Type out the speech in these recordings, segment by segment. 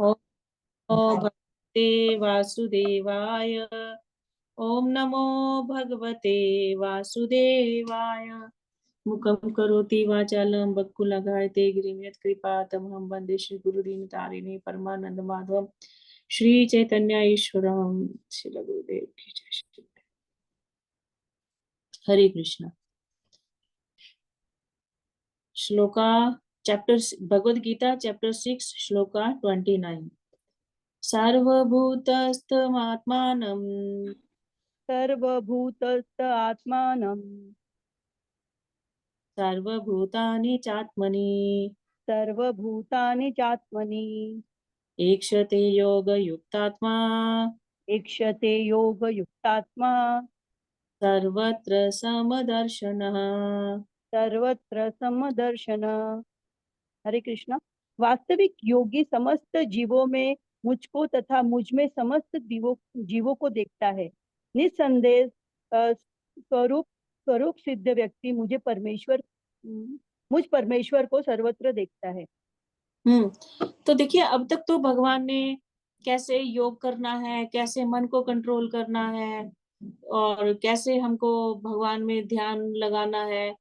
ओम भगवते वासुदेवाय। ओम नमो भगवते वासुदेवाय। मुखं करोति वाचालं बक्कुलगायते गिरिं यत्कृपातमहं वन्दे श्रीगुरुदीनतारिणे परमानंद माधवम। श्री चैतन्य ईश्वरम। श्री गुरुदेव की जय। हरे कृष्ण। Shloka chapter Bhagavad Gita chapter 6 shloka 29। सर्वभूतस्थमात्मानं सर्वभूतस्थ आत्मानं सर्वभूतानि चात्मनि सर्वभूतानि चात्मनि ईक्षते योगयुक्तात्मा ईक्षते योगयुक्तात्मा सर्वत्र समदर्शनः। सर्वत्र समदर्शन। हरे कृष्णा। वास्तविक योगी समस्त जीवों में मुझको तथा मुझ में समस्त जीवों को देखता है। निस्संदेह स्वरूप स्वरूप सिद्ध व्यक्ति मुझ परमेश्वर को सर्वत्र देखता है। तो देखिए, अब तक तो भगवान ने कैसे योग करना है, कैसे मन को कंट्रोल करना है और कैसे हमको भगवान में ध्यान लगाना है,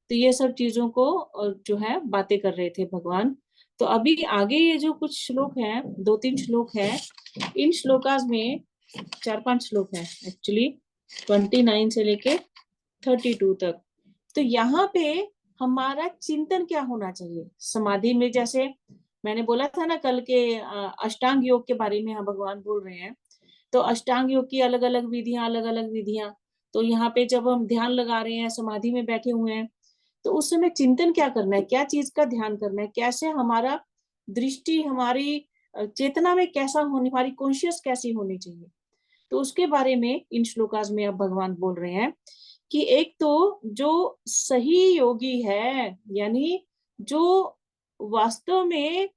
तो ये सब चीजों को जो है बातें कर रहे थे भगवान। तो अभी आगे ये जो कुछ श्लोक हैं, 2-3 श्लोक हैं, इन श्लोकास में 4-5 श्लोक हैं एक्चुअली, 29 से लेके 32 तक। तो यहाँ पे हमारा चिंतन क्या होना चाहिए समाधि में? जैसे मैंने बोला था ना कल के अष्टांग योग के बारे में यहाँ भगवान बोल रहे हैं। तो अष्टांग योग की अलग अलग विधियां। तो यहाँ पे जब हम ध्यान लगा रहे हैं, समाधि में बैठे हुए हैं, तो उस समय चिंतन क्या करना है, क्या चीज का ध्यान करना है, कैसे हमारा दृष्टि, हमारी चेतना में कैसा होनी, हमारी कॉन्शियस कैसी होनी चाहिए। तो उसके बारे में इन श्लोकास में अब भगवान बोल रहे हैं कि एक तो जो सही योगी है, यानी जो वास्तव में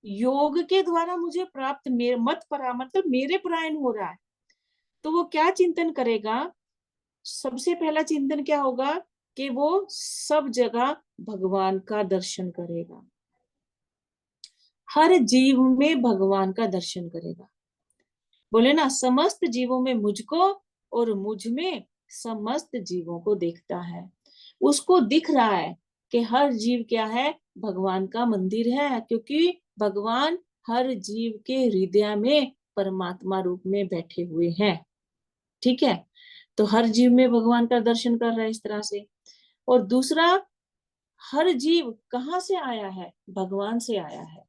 योग के द्वारा मुझे प्राप्त मतलब मेरे परायण हो रहा है, तो वो क्या चिंतन करेगा? सबसे पहला चिंतन क्या होगा कि वो सब जगह भगवान का दर्शन करेगा, हर जीव में भगवान का दर्शन करेगा। बोले ना, समस्त जीवों में मुझको और मुझ में समस्त जीवों को देखता है। उसको दिख रहा है कि हर जीव क्या है, भगवान का मंदिर है, क्योंकि भगवान हर जीव के हृदय में परमात्मा रूप में बैठे हुए हैं। ठीक है, तो हर जीव में भगवान का दर्शन कर रहा है इस तरह से। और दूसरा, हर जीव कहाँ से आया है? भगवान से आया है।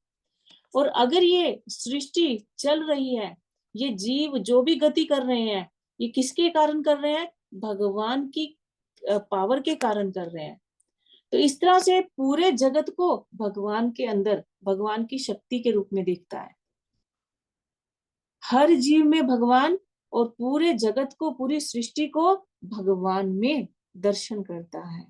और अगर ये सृष्टि चल रही है, ये जीव जो भी गति कर रहे हैं, ये किसके कारण कर रहे हैं? भगवान की पावर के कारण कर रहे हैं। तो इस तरह से पूरे जगत को भगवान के अंदर, भगवान की शक्ति के रूप में देखता है। हर जीव में भगवान और पूरे जगत को, पूरी सृष्टि को भगवान में दर्शन करता है।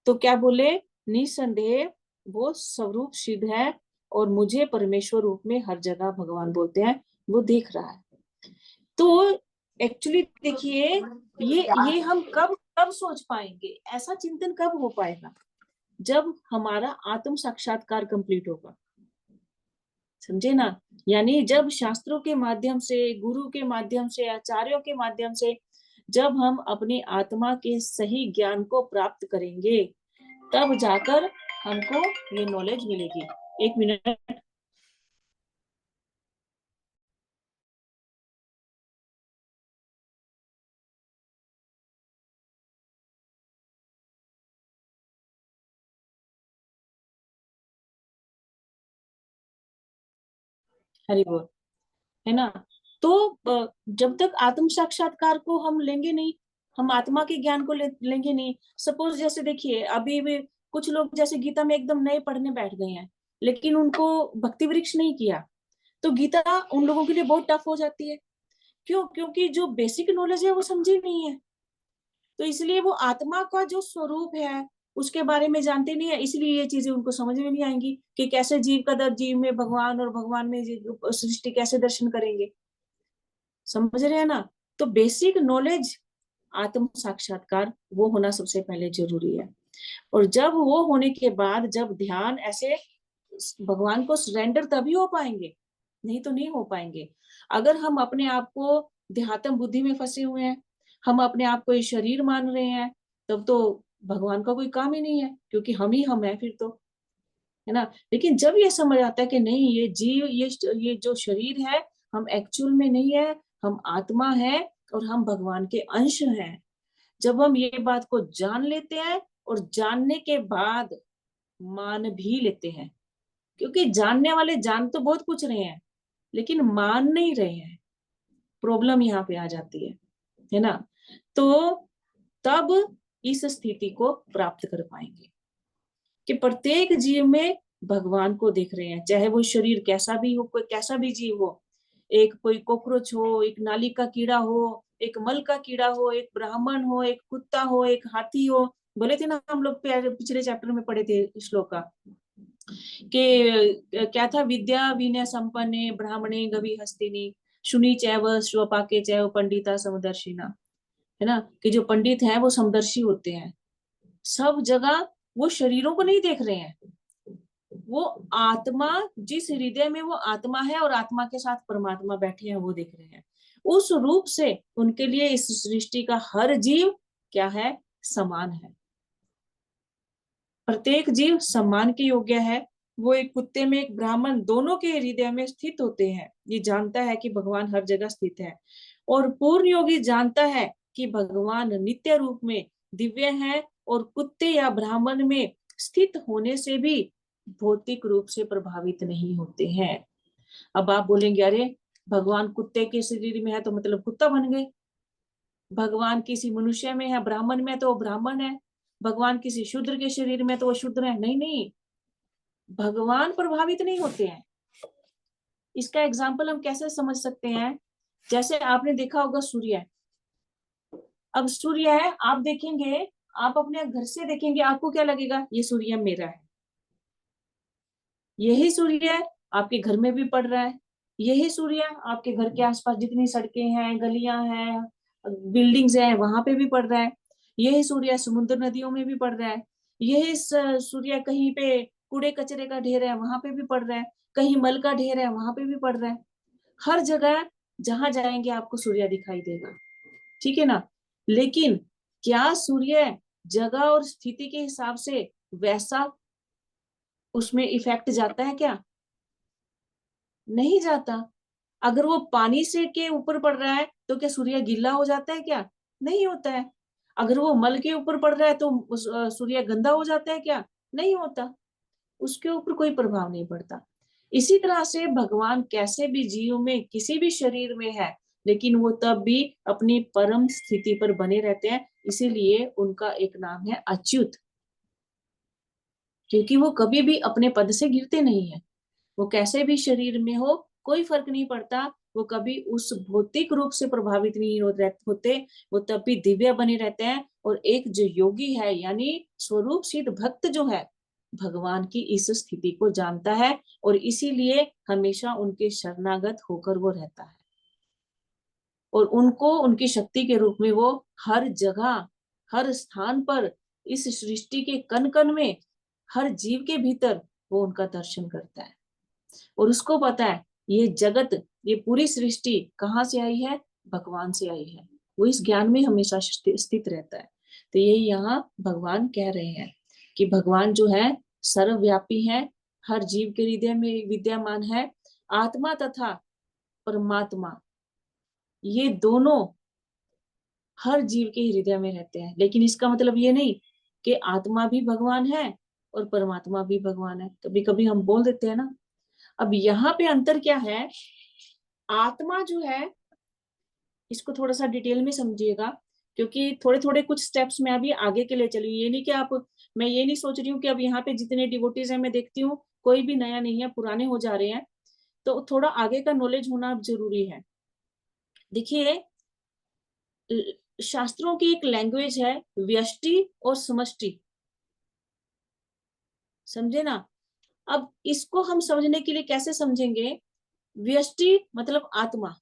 तो क्या बोले? निसंदेह वो स्वरूप सिद्ध है और मुझे परमेश्वर रूप में हर जगह भगवान बोलते हैं, वो देख रहा है। तो एक्चुअली देखिए, ये हम कब कब सोच पाएंगे, ऐसा चिंतन कब हो पाएगा? जब हमारा आत्म साक्षात्कार कंप्लीट होगा। समझे ना? यानी जब शास्त्रों के माध्यम से, गुरु के माध्यम से, आचार्यों के माध्यम से जब हम अपनी आत्मा के सही ज्ञान को प्राप्त करेंगे, तब जाकर हमको ये नॉलेज मिलेगी। 1 मिनट। हरि बोल। है ना? तो जब तक आत्म साक्षात्कार को हम लेंगे नहीं, हम आत्मा के ज्ञान को लेंगे नहीं। सपोज जैसे देखिए, अभी भी कुछ लोग जैसे गीता में एकदम नए पढ़ने बैठ गए हैं, लेकिन उनको भक्ति वृक्ष नहीं किया, तो गीता उन लोगों के लिए बहुत टफ हो जाती है। क्यों? क्योंकि जो बेसिक नॉलेज है वो समझी नहीं है। तो इसलिए वो आत्मा का जो स्वरूप है उसके बारे में जानते नहीं है, इसलिए ये चीजें उनको समझ में नहीं आएंगी कि कैसे जीव का दर जीव में भगवान और भगवान में सृष्टि कैसे दर्शन करेंगे। समझ रहे हैं ना? तो बेसिक नॉलेज, आत्म साक्षात्कार, वो होना सबसे पहले जरूरी है। और जब वो होने के बाद, जब ध्यान ऐसे भगवान को सरेंडर तभी हो पाएंगे, नहीं तो नहीं हो पाएंगे। अगर हम अपने आप को देहात्म बुद्धि में फंसे हुए हैं, हम अपने आप को ये शरीर मान रहे हैं, तब तो भगवान का कोई काम ही नहीं है, क्योंकि हम ही हम है फिर तो, है ना। लेकिन जब ये समझ आता है कि नहीं, ये जीव, ये जो शरीर है, हम एक्चुअल में नहीं है, हम आत्मा है और हम भगवान के अंश हैं। जब हम ये बात को जान लेते हैं और जानने के बाद मान भी लेते हैं, क्योंकि जानने वाले जान तो बहुत कुछ रहे हैं लेकिन मान नहीं रहे हैं, प्रॉब्लम यहाँ पे आ जाती है ना। तो तब इस स्थिति को प्राप्त कर पाएंगे कि प्रत्येक जीव में भगवान को देख रहे हैं, चाहे वो शरीर कैसा भी हो, कोई कैसा भी जीव हो, एक कोई कॉकरोच हो, एक नाली का कीड़ा हो, एक मल का कीड़ा हो, एक ब्राह्मण हो, एक कुत्ता हो, एक हाथी हो। बोले थे ना हम लोग पिछले चैप्टर में पढ़े थे श्लोक का कि क्या था, विद्या विनय संपन्ने ब्राह्मणे गवि हस्तिनी शुनि चैव स्वपाके चैव पंडिता समदर्शिना, है ना, कि जो पंडित है वो समदर्शी होते हैं। सब जगह वो शरीरों को नहीं देख रहे हैं, वो आत्मा, जिस हृदय में वो आत्मा है और आत्मा के साथ परमात्मा बैठे हैं वो देख रहे हैं। उस रूप से उनके लिए इस सृष्टि का हर जीव क्या है, समान है। प्रत्येक जीव सम्मान के योग्य है। वो एक कुत्ते में एक ब्राह्मण दोनों के हृदय में स्थित होते हैं। ये जानता है कि भगवान हर जगह स्थित है, और पूर्ण योगी जानता है कि भगवान नित्य रूप में दिव्य है और कुत्ते या ब्राह्मण में स्थित होने से भी भौतिक रूप से प्रभावित नहीं होते हैं। अब आप बोलेंगे अरे भगवान कुत्ते के शरीर में है तो मतलब कुत्ता बन गए, भगवान किसी मनुष्य में है, ब्राह्मण में तो वो ब्राह्मण है, भगवान किसी शूद्र के शरीर में तो वो शूद्र है। नहीं नहीं, भगवान प्रभावित नहीं होते हैं। इसका एग्जाम्पल हम कैसे समझ सकते हैं, जैसे आपने देखा होगा सूर्य। अब सूर्य है, आप देखेंगे, आप अपने घर से देखेंगे, आपको क्या लगेगा, ये सूर्य मेरा है। यही सूर्य आपके घर में भी पड़ रहा है, यही सूर्य आपके घर के आसपास जितनी सड़कें हैं, गलियां हैं, बिल्डिंग्स हैं, वहां पे भी पड़ रहा है। यही सूर्य समुद्र नदियों में भी पड़ रहा है। यही सूर्य कहीं पे कूड़े कचरे का ढेर है वहां पे भी पड़ रहा है, कहीं मल का ढेर है वहां पे भी पड़ रहा है। हर जगह जहां जाएंगे आपको सूर्य दिखाई देगा, ठीक है ना। लेकिन क्या सूर्य जगह और स्थिति के हिसाब से वैसा उसमें इफेक्ट जाता है क्या, नहीं जाता। अगर वो पानी से के ऊपर पड़ रहा है तो क्या सूर्य गीला हो जाता है क्या, नहीं होता है। अगर वो मल के ऊपर पड़ रहा है तो सूर्य गंदा हो जाता है क्या, नहीं होता, उसके ऊपर कोई प्रभाव नहीं पड़ता। इसी तरह से भगवान कैसे भी जीव में किसी भी शरीर में है, लेकिन वो तब भी अपनी परम स्थिति पर बने रहते हैं, इसीलिए उनका एक नाम है अच्युत, क्योंकि वो कभी भी अपने पद से गिरते नहीं है। वो कैसे भी शरीर में हो कोई फर्क नहीं पड़ता, वो कभी उस भौतिक रूप से प्रभावित नहीं होते, वो तब भी दिव्य बने रहते हैं। और एक जो योगी है यानी स्वरूप सिद्ध भक्त जो है, भगवान की इस स्थिति को जानता है और इसीलिए हमेशा उनके शरणागत होकर वो रहता है, और उनको उनकी शक्ति के रूप में वो हर जगह, हर स्थान पर, इस सृष्टि के कण कण में, हर जीव के भीतर वो उनका दर्शन करता है। और उसको पता है ये जगत, ये पूरी सृष्टि कहाँ से आई है, भगवान से आई है। वो इस ज्ञान में हमेशा स्थित रहता है। तो यही यहाँ भगवान कह रहे हैं कि भगवान जो है सर्वव्यापी है, हर जीव के हृदय में विद्यमान है। आत्मा तथा परमात्मा ये दोनों हर जीव के हृदय में रहते हैं, लेकिन इसका मतलब ये नहीं कि आत्मा भी भगवान है और परमात्मा भी भगवान है। कभी कभी हम बोल देते हैं ना। अब यहाँ पे अंतर क्या है, आत्मा जो है, इसको थोड़ा सा डिटेल में समझिएगा, क्योंकि थोड़े थोड़े कुछ स्टेप्स में अभी आगे के लिए चली। ये नहीं कि आप, मैं ये नहीं सोच रही हूँ कि अब यहाँ पे जितने डिवोटीज हैं मैं देखती हूँ कोई भी नया नहीं है, पुराने हो जा रहे हैं, तो थोड़ा आगे का नॉलेज होना जरूरी है। देखिए, शास्त्रों की एक लैंग्वेज है व्यष्टि और समष्टि, समझे ना। अब इसको हम समझने के लिए कैसे समझेंगे, व्यष्टि मतलब आत्मा,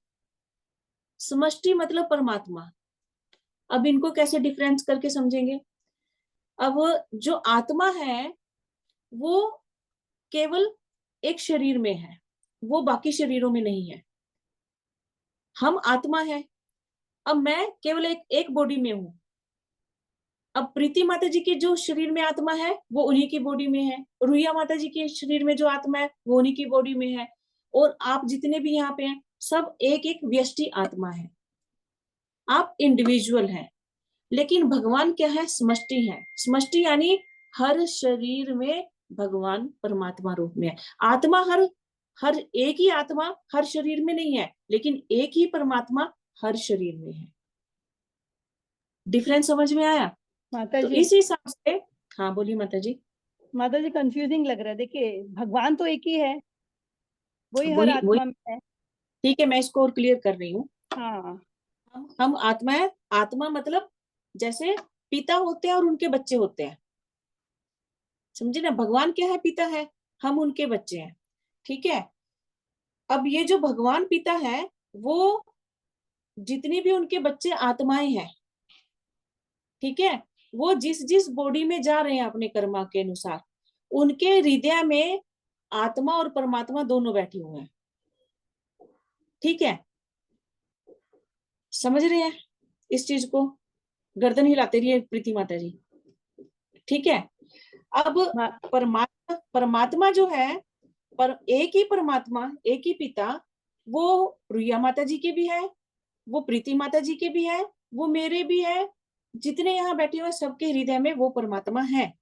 समष्टि मतलब परमात्मा। अब इनको कैसे डिफरेंस करके समझेंगे। अब जो आत्मा है वो केवल एक शरीर में है, वो बाकी शरीरों में नहीं है। हम आत्मा है। अब मैं केवल एक बॉडी में हूं। अब प्रीति माता जी के जो शरीर में आत्मा है वो उन्हीं की बॉडी में है, रुहिया माता जी के शरीर में जो आत्मा है वो उन्हीं की बॉडी में है, और आप जितने भी यहाँ पे हैं सब एक एक व्यष्टि आत्मा है। आप इंडिविजुअल हैं, लेकिन भगवान क्या है? समष्टि है। समष्टि यानी हर शरीर में भगवान परमात्मा रूप में है। आत्मा हर हर एक ही आत्मा हर शरीर में नहीं है, लेकिन एक ही परमात्मा हर शरीर में है। डिफरेंस समझ में आया? माता तो जी, इस हिसाब से, हाँ बोलिए माता जी। माता जी कंफ्यूजिंग लग रहा है। देखिए, भगवान तो एक ही है, वही हर वही वही आत्मा में है। ठीक है, मैं इसको और क्लियर कर रही हूँ। हाँ। हम आत्मा है। आत्मा मतलब जैसे पिता होते हैं और उनके बच्चे होते हैं, समझे ना? भगवान क्या है? पिता है, हम उनके बच्चे हैं। ठीक है। अब ये जो भगवान पिता है, वो जितनी भी उनके बच्चे आत्माएं हैं, ठीक है, वो जिस जिस बॉडी में जा रहे हैं अपने कर्मा के अनुसार, उनके हृदय में आत्मा और परमात्मा दोनों बैठे हुए हैं। ठीक है, समझ रहे हैं इस चीज को? गर्दन हिलाते रहिए प्रीति माता जी। ठीक है। अब मा, परमात्मा परमात्मा जो है, पर एक ही परमात्मा, एक ही पिता, वो रुइया माता जी के भी है, वो प्रीति माता जी के भी है, वो मेरे भी है, जितने यहाँ बैठे हुए सबके हृदय में वो परमात्मा है।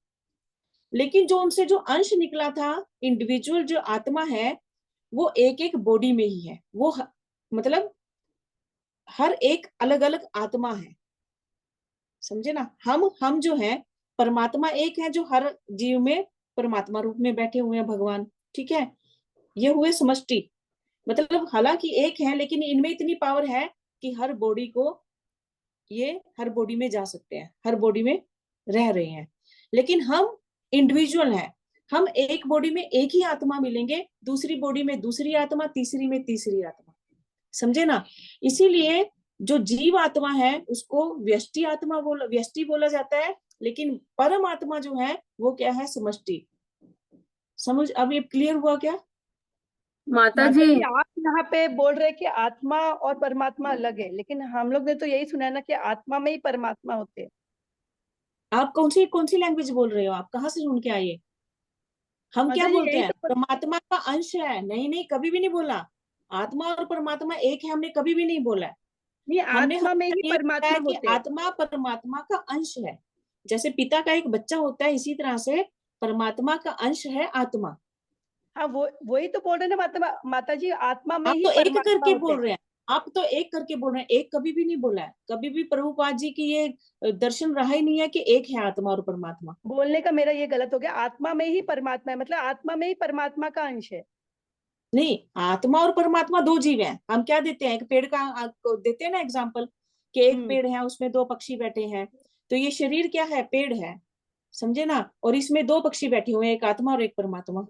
लेकिन जो उनसे जो अंश निकला था, इंडिविजुअल जो आत्मा है, वो एक एक बॉडी में ही है। वो मतलब हर एक अलग अलग आत्मा है, समझे ना? हम जो है, परमात्मा एक है जो हर जीव में परमात्मा रूप में बैठे हुए हैं भगवान। ठीक है, ये हुए समष्टि। मतलब हालांकि एक है, लेकिन इनमें इतनी पावर है कि हर बॉडी को, ये हर बॉडी में जा सकते हैं, हर बॉडी में रह रहे हैं। लेकिन हम इंडिविजुअल हैं। हम एक बॉडी में एक ही आत्मा मिलेंगे, दूसरी बॉडी में दूसरी आत्मा, तीसरी में तीसरी आत्मा, समझे ना? इसीलिए जो जीव आत्मा है उसको व्यष्टि बोला जाता है, लेकिन परम आत्मा जो है वो क्या है? समष्टि। समझ अब ये क्लियर हुआ क्या? माता माता जी। जी, आप यहाँ पे बोल रहे हैं कि आत्मा और परमात्मा अलग है, लेकिन हम लोग ने तो यही सुना है ना कि आत्मा में ही परमात्मा होते हैं। आप कौन सी लैंग्वेज बोल रहे हो? आप कहाँ से सुन के आए? हम क्या माता जी, बोलते यही हैं? तो। परमात्मा का अंश है। नहीं नहीं, कभी भी नहीं बोला। आत्मा और परमात्मा एक है, हमने कभी भी नहीं बोला है। नहीं, हमने आत्मा में हमेशा ही ये बताया परमात्मा कि होते हैं। आत्मा परमात्मा का अंश है। जैसे पिता का एक बच्चा होता है, इसी तरह से परमात्मा का अंश है आत्मा। हाँ, वो वही तो बोल रहे हैं ना माता जी, आत्मा में आप ही तो एक परमात्मा करके होते बोल हैं। रहे हैं। आप तो एक करके बोल रहे हैं, एक कभी भी नहीं बोला है। कभी भी प्रभुपाद जी की ये दर्शन रहा ही नहीं है कि एक है आत्मा और परमात्मा। बोलने का मेरा ये गलत हो गया, आत्मा में ही परमात्मा है, मतलब आत्मा में ही परमात्मा का अंश है। नहीं, आत्मा और परमात्मा दो जीव हैं। हम क्या देते हैं? एक पेड़ का आपको देते हैं ना एग्जाम्पल, कि एक हम्म। पेड़ है, उसमें दो पक्षी बैठे हैं। तो ये शरीर क्या है? पेड़ है, समझे ना? और इसमें दो पक्षी बैठे हुए हैं, एक आत्मा और एक परमात्मा।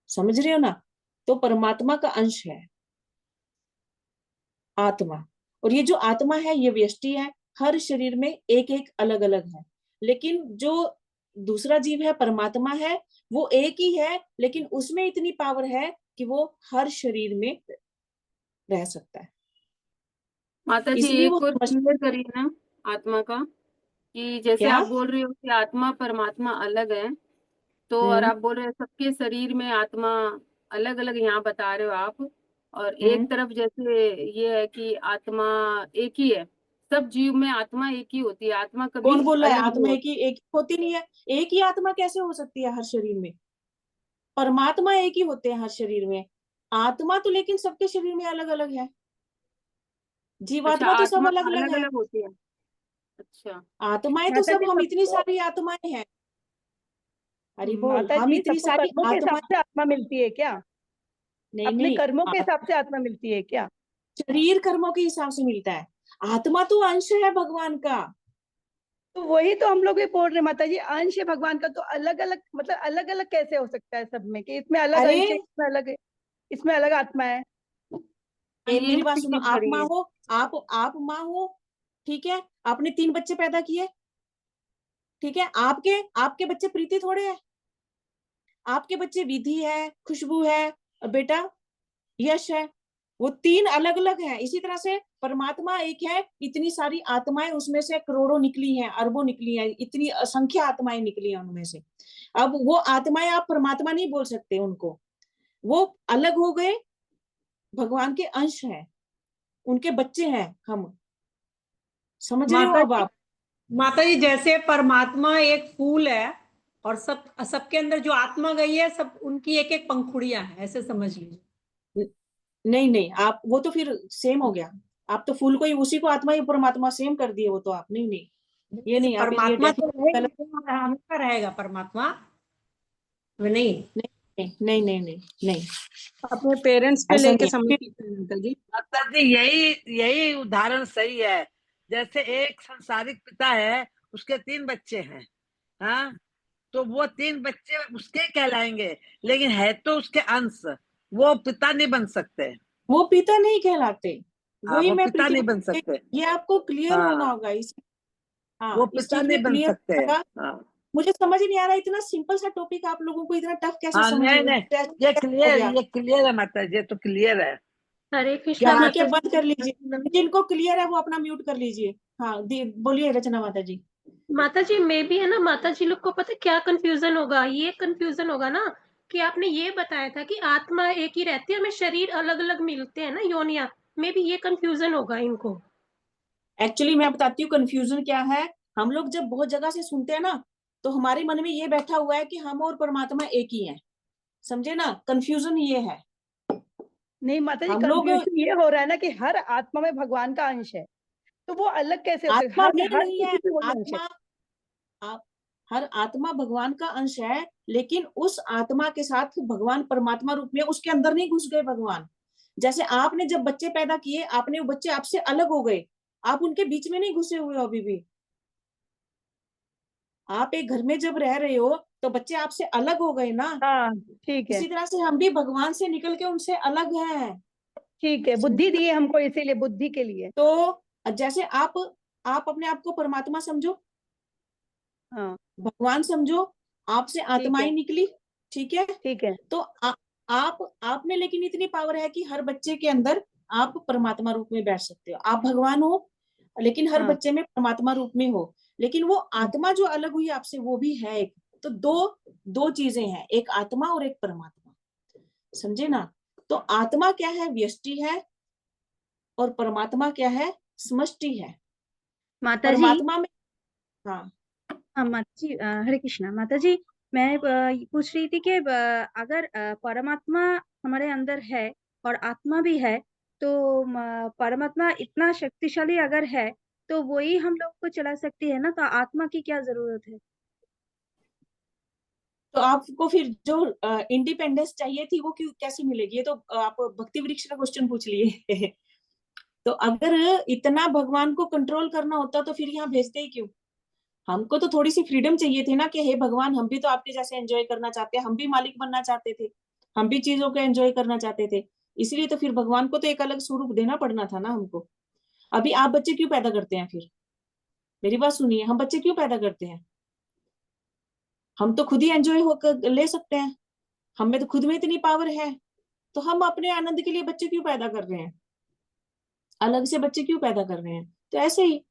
समझ रहे हो ना? तो परमात्मा का अंश है आत्मा। और ये जो आत्मा है ये व्यष्टि है, हर शरीर में एक एक अलग अलग है। लेकिन जो दूसरा जीव है, परमात्मा है, वो एक ही है, लेकिन उसमें इतनी पावर है कि वो हर शरीर में रह सकता है। माता जी, इसलिए वो एक और क्लियर करिए ना आत्मा का, कि जैसे क्या? आप बोल रहे हो कि आत्मा परमात्मा अलग है, तो और हम्म आप बोल रहे हैं सबके शरीर में आत्मा अलग अलग, यहाँ बता रहे हो आप। और एक हम्म तरफ जैसे ये है कि आत्मा एक ही है, सब जीव में आत्मा एक ही होती है, आत्मा कभी कौन बोल रहा है अलग नहीं आत्मा होती। एक ही होती नहीं है? एक ही आत्मा कैसे हो सकती है हर शरीर में? परमात्मा एक ही होते हैं हर शरीर में। आत्मा तो लेकिन सबके शरीर में अलग अलग है। अच्छा, जीवात्मा तो सब आत्मा अलग अलग अलग है। अलग होती है। अच्छा। आत्माएं तो माता सब, जी, हम इतनी सबको सारी आत्माएं हैं। हरि बोल, माता हम जी, इतनी सबको सारी कर्मों के हिसाब आत्माएं। से आत्मा मिलती है क्या? नहीं अपने नहीं, कर्मों के हिसाब से आत्मा मिलती है क्या? शरीर कर्मों के हिसाब से मिलता है। आत्मा तो अंश है भगवान का। तो वही तो हम लोग भी बोल रहे हैं माता जी, अंश है भगवान का, तो अलग अलग मतलब अलग अलग कैसे हो सकता है सब में, कि इसमें अलग अरे अंश है, इसमें अलग है, इसमें अलग आत्मा है। हाँ, ये मेरी भी बात सुनो। क्लियर आप माँ करिए। हो, आप माँ हो, ठीक है? आपने 3 बच्चे पैदा किए, ठीक है? आपके आपके बच्चे प्रीति थोड़े हैं? आपके बच्चे विधि है, खुशबू है और बेटा यश है, वो तीन अलग अलग हैं। इसी तरह से परमात्मा एक है, इतनी सारी आत्माएं उसमें से करोड़ों निकली हैं, अरबों निकली हैं, इतनी असंख्य आत्माएं निकली हैं उनमें से। अब वो आत्माएं आप परमात्मा नहीं बोल सकते उनको, वो अलग हो गए, भगवान के अंश हैं, उनके बच्चे हैं हम। समझ रहे हो माता अब जी, आप? माता जी जैसे परमात्मा एक फूल है और सबके अंदर जो आत्मा गई है, सब उनकी एक एक पंखुड़ियां हैं, ऐसे समझ लीजिए। नहीं नहीं, आप वो तो फिर सेम हो गया। आप तो फूल को ही, उसी को आत्मा ही परमात्मा सेम कर दिए वो तो आप। नहीं नहीं, ये नहीं, आप ये परमात्मा तो डेफिनेटली गलत। रहेगा, हमेशा रहेगा परमात्मा, वो नहीं। नहीं नहीं नहीं नहीं नहीं, अपने पेरेंट्स पे ऐसा लेके नहीं है। समझते हैं माता जी। माता जी यही यही उदाहरण सही है। जैसे एक संसारिक पिता है, उसके 3 बच्चे हैं, हाँ, तो वो 3 बच्चे उसके कहलाएंगे, लेकिन है तो उसके अंश, वो पिता नहीं बन सकते। वो पिता नहीं कहलाते, वही वो मैं पिता नहीं बन प्रीति, सकते। ये आपको क्लियर होना हाँ, होगा इस, वो हाँ, इस पिता चीज नहीं में बन क्लियर सकते। होगा। हाँ, मुझे समझ ही नहीं आ रहा, इतना सिंपल सा टॉपिक आप लोगों को इतना टफ कैसे हाँ, समझ नहीं नहीं, ये हो गया? क्लियर है माता जी, ये तो क्लियर है। हरे क्या कृष्णा ठीक है, माता बंद कर लीजिए, जी। जिनको क्लियर है वो अपना म्यूट कर लीजिए। हाँ, बोलिए रचना माता जी। माता जी में भी है ना, माता जी लोग को पता है क्या कंफ्यूजन होगा, ये कंफ्यूजन होगा ना कि आपने ये बताया था कि आत्मा एक ही रहती है, हमें शरीर अलग अलग मिलते हैं ना, योनिया में भी ये कंफ्यूजन होगा इनको। एक्चुअली मैं बताती हूँ कंफ्यूजन क्या है। हम लोग जब बहुत जगह से सुनते हैं ना, तो हमारे मन में ये बैठा हुआ है कि हम और परमात्मा एक ही हैं। समझे ना, कंफ्यूजन ये है। नहीं माता जी, हम लोग कंफ्यूजन ये हो रहा है ना कि हर आत्मा में भगवान का अंश है, तो वो अलग कैसे हो सकता आत्मा है? में हर नहीं है, किसी में वही अंश है। आत्मा, आप, हर आत्मा भगवान का अंश है, लेकिन उस आत्मा के साथ भगवान परमात्मा रूप में उसके अंदर नहीं घुस गए भगवान। जैसे आपने जब बच्चे पैदा किए, आपने वो बच्चे आपसे अलग हो गए, आप उनके बीच में नहीं घुसे हुए हो अभी भी। आप एक घर में जब रह रहे हो तो बच्चे आपसे अलग हो गए ना। हाँ ठीक है, इसी तरह से हम भी भगवान से निकल के उनसे अलग हैं। ठीक है, बुद्धि दिए हमको इसीलिए, बुद्धि के लिए। तो जैसे आप अपने आप को परमात्मा समझो, हाँ भगवान समझो, आपसे ठीक आत्माएं है, निकली, ठीक है। ठीक है, तो आप में लेकिन इतनी पावर है कि हर बच्चे के अंदर आप परमात्मा रूप में बैठ सकते हो। आप भगवान हो, लेकिन हर हाँ बच्चे में परमात्मा रूप में हो। लेकिन वो आत्मा जो अलग हुई आपसे, वो भी है एक। तो दो दो चीजें हैं, एक आत्मा और एक परमात्मा। समझे ना? तो आत्मा क्या है? व्यष्टि है, और परमात्मा क्या है? समष्टि है। माता जी। परमात्मा में, हाँ हाँ माता जी, हरे कृष्णा माता जी। मैं पूछ रही थी कि अगर परमात्मा हमारे अंदर है और आत्मा भी है, तो परमात्मा इतना शक्तिशाली अगर है, तो वही हम लोग को चला सकती है ना, तो आत्मा की क्या जरूरत है? तो आपको फिर जो इंडिपेंडेंस चाहिए थी वो क्यों, कैसे मिलेगी? ये तो आप भक्ति वृक्ष का क्वेश्चन पूछ लिए। तो अगर इतना भगवान को कंट्रोल करना होता तो फिर यहाँ भेजते ही क्यों? हमको तो थोड़ी सी फ्रीडम चाहिए थी ना, कि हे भगवान, हम भी तो आपके जैसे एंजॉय करना चाहते हैं, हम भी मालिक बनना चाहते थे, हम भी चीजों को एंजॉय करना चाहते थे। इसलिए तो फिर भगवान को तो एक अलग स्वरूप देना पड़ना था ना हमको। अभी आप बच्चे क्यों पैदा करते हैं फिर? मेरी बात सुनिए, हम बच्चे क्यों पैदा करते हैं? हम तो खुद ही एंजॉय होकर ले सकते हैं, हम में तो खुद में इतनी पावर है। तो हम अपने आनंद के लिए बच्चे क्यों पैदा कर रहे हैं? अलग से बच्चे क्यों पैदा कर रहे हैं? तो ऐसे ही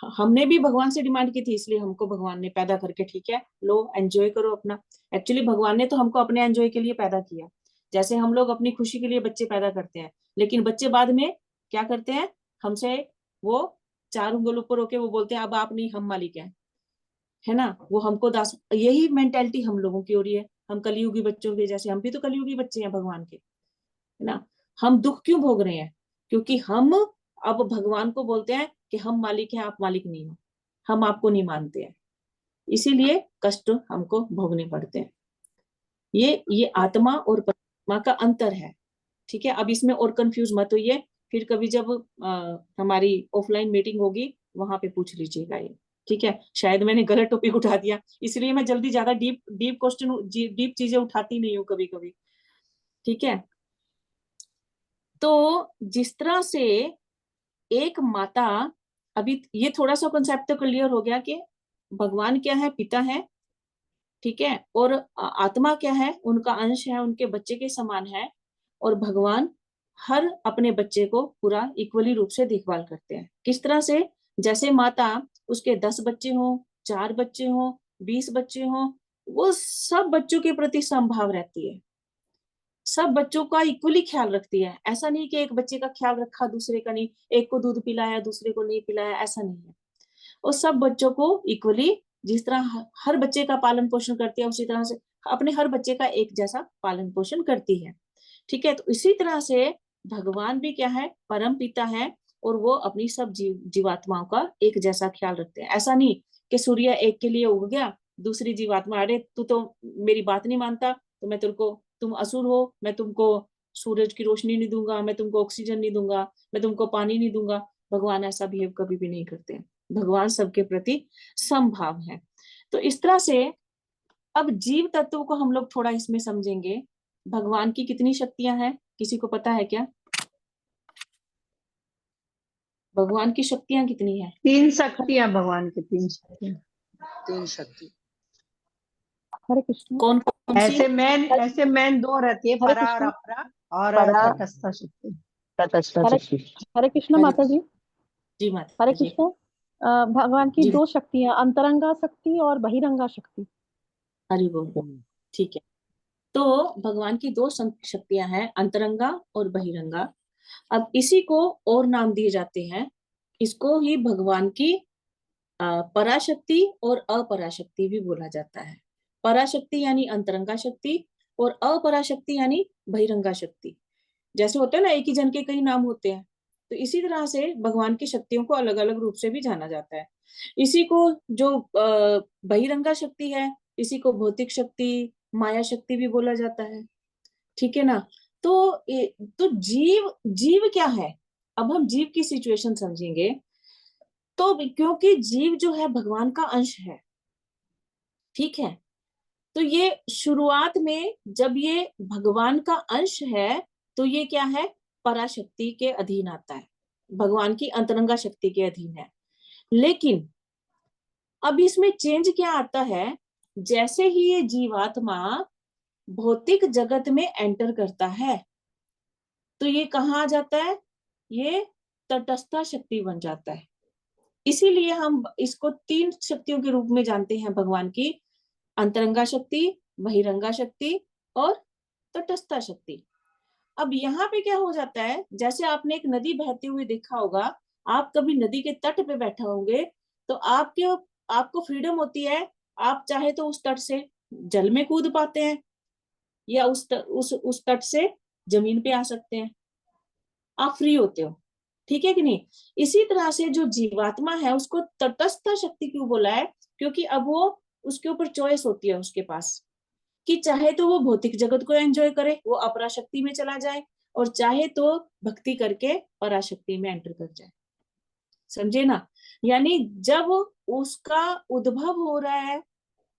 हमने भी भगवान से डिमांड की थी, इसलिए हमको भगवान ने पैदा करके, ठीक है लो एंजॉय करो अपना। एक्चुअली भगवान ने तो हमको अपने एंजॉय के लिए पैदा किया। जैसे हम लोग अपनी खुशी के लिए बच्चे पैदा करते हैं, लेकिन बच्चे बाद में क्या करते हैं? हमसे वो 4 उंगल ऊपर होके वो बोलते हैं अब आप नहीं, हम मालिक हैं, है ना। वो हमको दास, यही मेंटेलिटी हम लोगों की हो रही है। हम कलयुगी बच्चों के जैसे, हम भी तो कलयुगी बच्चे हैं भगवान के, है ना। हम दुख क्यों भोग रहे हैं? क्योंकि हम अब भगवान को बोलते हैं कि हम मालिक हैं, आप मालिक नहीं हो, हम आपको नहीं मानते हैं, इसीलिए कष्ट हमको भोगने पड़ते हैं। ये आत्मा और परमात्मा का अंतर है, ठीक है। अब इसमें और कंफ्यूज मत होइए, फिर कभी जब हमारी ऑफलाइन मीटिंग होगी वहां पे पूछ लीजिएगा ये, ठीक है। शायद मैंने गलत टॉपिक उठा दिया, इसलिए मैं जल्दी ज्यादा डीप डीप क्वेश्चन, डीप चीजें उठाती नहीं हूँ कभी कभी, ठीक है। तो जिस तरह से एक माता, अभी ये थोड़ा सा कॉन्सेप्ट तो क्लियर हो गया कि भगवान क्या है? पिता है, ठीक है। और आत्मा क्या है, उनका अंश है, उनके बच्चे के समान है। और भगवान हर अपने बच्चे को पूरा इक्वली रूप से देखभाल करते हैं। किस तरह से? जैसे माता, उसके 10 बच्चे हों, 4 बच्चे हों, 20 बच्चे हों, वो सब बच्चों के प्रति समभाव रहती है, सब बच्चों का इक्वली ख्याल रखती है। ऐसा नहीं कि एक बच्चे का ख्याल रखा दूसरे का नहीं, एक को दूध पिलाया दूसरे को नहीं पिलाया, ऐसा नहीं है। और सब बच्चों को इक्वली, जिस तरह हर बच्चे का पालन पोषण करती है, उसी तरह से अपने हर बच्चे का एक जैसा पालन पोषण करती है। ठीक है। तो इसी तरह से भगवान भी क्या है, परम पिता है, और वो अपनी सब जीवात्माओं का एक जैसा ख्याल रखते हैं। ऐसा नहीं कि सूर्य एक के लिए उग गया, दूसरी जीवात्मा, अरे तू तो मेरी बात नहीं मानता तो मैं तेरे को, तुम असुर हो, मैं तुमको सूरज की रोशनी नहीं दूंगा, मैं तुमको ऑक्सीजन नहीं दूंगा, मैं तुमको पानी नहीं दूंगा। भगवान ऐसा बिहेव कभी भी नहीं करते। भगवान सबके प्रति समभाव है। तो इस तरह से अब जीव तत्व को हम लोग थोड़ा इसमें समझेंगे। भगवान की कितनी शक्तियां हैं, किसी को पता है क्या? भगवान की शक्तियां कितनी है? 3 शक्तियां भगवान की, 3 शक्तियां। 3 शक्ति। हरे कृष्ण। कौन कौन सी? ऐसे मेन 2 रहती है, हरे परा और कृष्ण। अपरा, और परा। तटस्थ शक्ति। हरे कृष्ण हरे माता जी। जी माता हरे जी। कृष्ण। भगवान की जी 2 शक्तियां, अंतरंगा शक्ति और बहिरंगा शक्ति। हरि बोल। ठीक है। तो भगवान की 2 शक्तियां हैं, अंतरंगा और बहिरंगा। अब इसी को और नाम दिए जाते हैं। इसको ही भगवान की पराशक्ति और अपराशक्ति भी बोला जाता है। पराशक्ति यानी अंतरंगा शक्ति, और अपराशक्ति यानी बहिरंगा शक्ति। जैसे होता है ना, एक ही जन के कई नाम होते हैं, तो इसी तरह से भगवान की शक्तियों को अलग अलग रूप से भी जाना जाता है। इसी को जो बहिरंगा शक्ति है, इसी को भौतिक शक्ति, माया शक्ति भी बोला जाता है। ठीक है ना। तो जीव जीव क्या है? अब हम जीव की सिचुएशन समझेंगे। तो क्योंकि जीव जो है भगवान का अंश है, ठीक है, तो ये शुरुआत में जब ये भगवान का अंश है, तो ये क्या है, पराशक्ति के अधीन आता है, भगवान की अंतरंगा शक्ति के अधीन है। लेकिन अब इसमें चेंज क्या आता है, जैसे ही ये जीवात्मा भौतिक जगत में एंटर करता है, तो ये कहाँ आ जाता है, ये तटस्थ शक्ति बन जाता है। इसीलिए हम इसको 3 शक्तियों के रूप में जानते हैं भगवान की, अंतरंगा शक्ति, बहिरंगा शक्ति और तटस्थ शक्ति। अब यहाँ पे क्या हो जाता है, जैसे आपने एक नदी बहते हुए देखा होगा, आप कभी नदी के तट पे बैठे होंगे, तो आपको फ्रीडम होती है, आप चाहे तो उस तट से जल में कूद पाते हैं, या उस तट से जमीन पे आ सकते हैं, आप फ्री होते हो। ठीक है कि नहीं? इसी तरह से जो जीवात्मा है, उसको तटस्थ शक्ति क्यों बोला है? क्योंकि अब वो, उसके ऊपर चॉइस होती है उसके पास, कि चाहे तो वो भौतिक जगत को एंजॉय करे, वो अपराशक्ति में चला जाए, और चाहे तो भक्ति करके पराशक्ति में एंटर कर जाए। समझे ना? यानी जब उसका उद्भव हो रहा है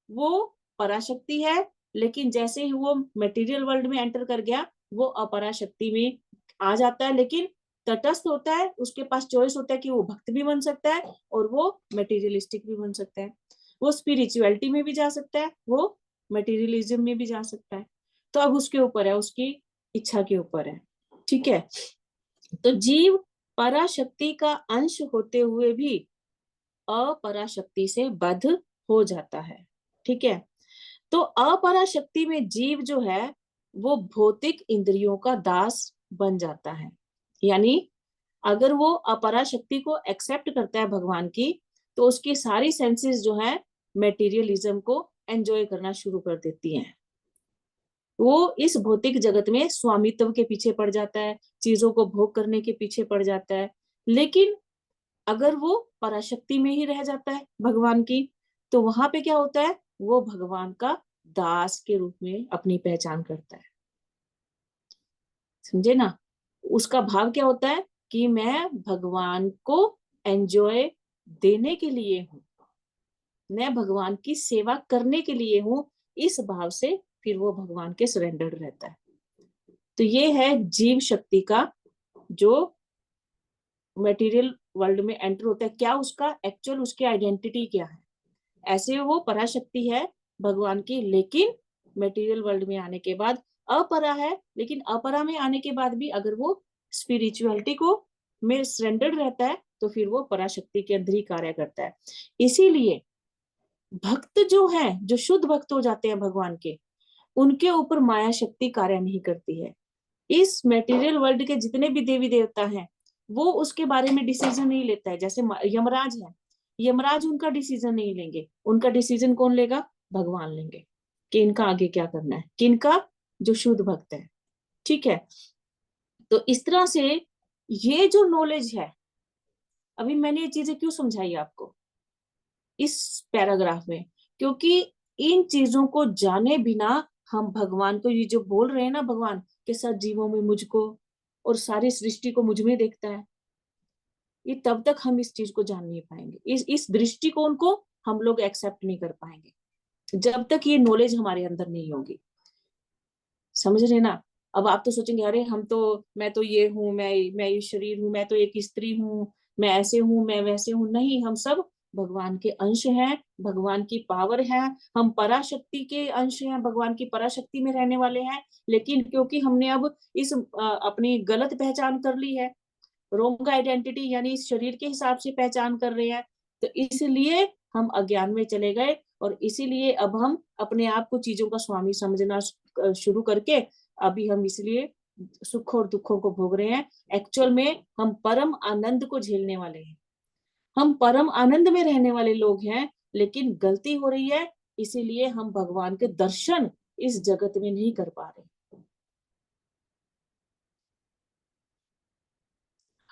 वो पराशक्ति है, लेकिन जैसे ही वो मटेरियल वर्ल्ड में एंटर कर गया, वो अपराशक्ति में आ जाता है। लेकिन तटस्थ होता है, उसके पास चॉइस होता है कि वो भक्त भी बन सकता है और वो मटेरियलिस्टिक भी बन सकता है, वो स्पिरिचुअलिटी में भी जा सकता है, वो मटेरियलिज्म में भी जा सकता है। तो अब उसके ऊपर है, उसकी इच्छा के ऊपर है। ठीक है। तो जीव पराशक्ति का अंश होते हुए भी अपराशक्ति से बद्ध हो जाता है। ठीक है। तो अपराशक्ति में जीव जो है वो भौतिक इंद्रियों का दास बन जाता है। यानी अगर वो अपराशक्ति को एक्सेप्ट करता है भगवान की, तो उसकी सारी सेंसेस जो है मेटीरियलिज्म को एंजॉय करना शुरू कर देती हैं। वो इस भौतिक जगत में स्वामित्व के पीछे पड़ जाता है, चीजों को भोग करने के पीछे पड़ जाता है। लेकिन अगर वो पराशक्ति में ही रह जाता है भगवान की, तो वहां पे क्या होता है, वो भगवान का दास के रूप में अपनी पहचान करता है। समझे ना? उसका भाव क्या होता है कि मैं भगवान को एंजॉय देने के लिए हूं, मैं भगवान की सेवा करने के लिए हूं, इस भाव से फिर वो भगवान के सरेंडर्ड रहता है। तो ये है जीव शक्ति का जो मटेरियल वर्ल्ड में एंटर होता है। क्या उसका एक्चुअल, उसकी आइडेंटिटी क्या है? ऐसे वो पराशक्ति है भगवान की, लेकिन मटेरियल वर्ल्ड में आने के बाद अपरा है, लेकिन अपरा में आने के बाद भी अगर वो स्पिरिचुअलिटी को में सरेंडर्ड रहता है तो फिर वो पराशक्ति के अंदर ही कार्य करता है। इसीलिए भक्त जो है, जो शुद्ध भक्त हो जाते हैं भगवान के, उनके ऊपर माया शक्ति कार्य नहीं करती है। इस मटेरियल वर्ल्ड के जितने भी देवी देवता हैं वो उसके बारे में डिसीजन नहीं लेता है। जैसे यमराज है, यमराज उनका डिसीजन नहीं लेंगे, उनका डिसीजन कौन लेगा? भगवान लेंगे कि इनका आगे क्या करना है, किनका? जो शुद्ध भक्त है। ठीक है, तो इस तरह से ये जो नॉलेज है, अभी मैंने ये चीजें क्यों समझाई आपको इस पैराग्राफ में, क्योंकि इन चीजों को जाने बिना हम भगवान को, ये जो बोल रहे हैं ना भगवान के सब जीवों में मुझको और सारी सृष्टि को मुझ में देखता है, ये तब तक हम इस चीज को जान नहीं पाएंगे, इस दृष्टिकोण को हम लोग एक्सेप्ट नहीं कर पाएंगे जब तक ये नॉलेज हमारे अंदर नहीं होगी। समझ रहे ना? अब आप तो सोचेंगे अरे हम तो, मैं तो ये हूँ, मैं ये शरीर हूँ, मैं तो एक स्त्री हूँ, मैं ऐसे हूँ, मैं वैसे हूँ। नहीं, हम सब भगवान के अंश हैं, भगवान की पावर है, हम पराशक्ति के अंश हैं, भगवान की पराशक्ति में रहने वाले हैं। लेकिन क्योंकि हमने अब इस अपनी गलत पहचान कर ली है, रोंग आइडेंटिटी, यानी इस शरीर के हिसाब से पहचान कर रहे हैं, तो इसलिए हम अज्ञान में चले गए और इसीलिए अब हम अपने आप को चीजों का स्वामी समझना शुरू करके अभी हम इसलिए सुख और दुखों को भोग रहे हैं। एक्चुअल में हम परम आनंद को झेलने वाले हैं, हम परम आनंद में रहने वाले लोग हैं, लेकिन गलती हो रही है, इसीलिए हम भगवान के दर्शन इस जगत में नहीं कर पा रहे।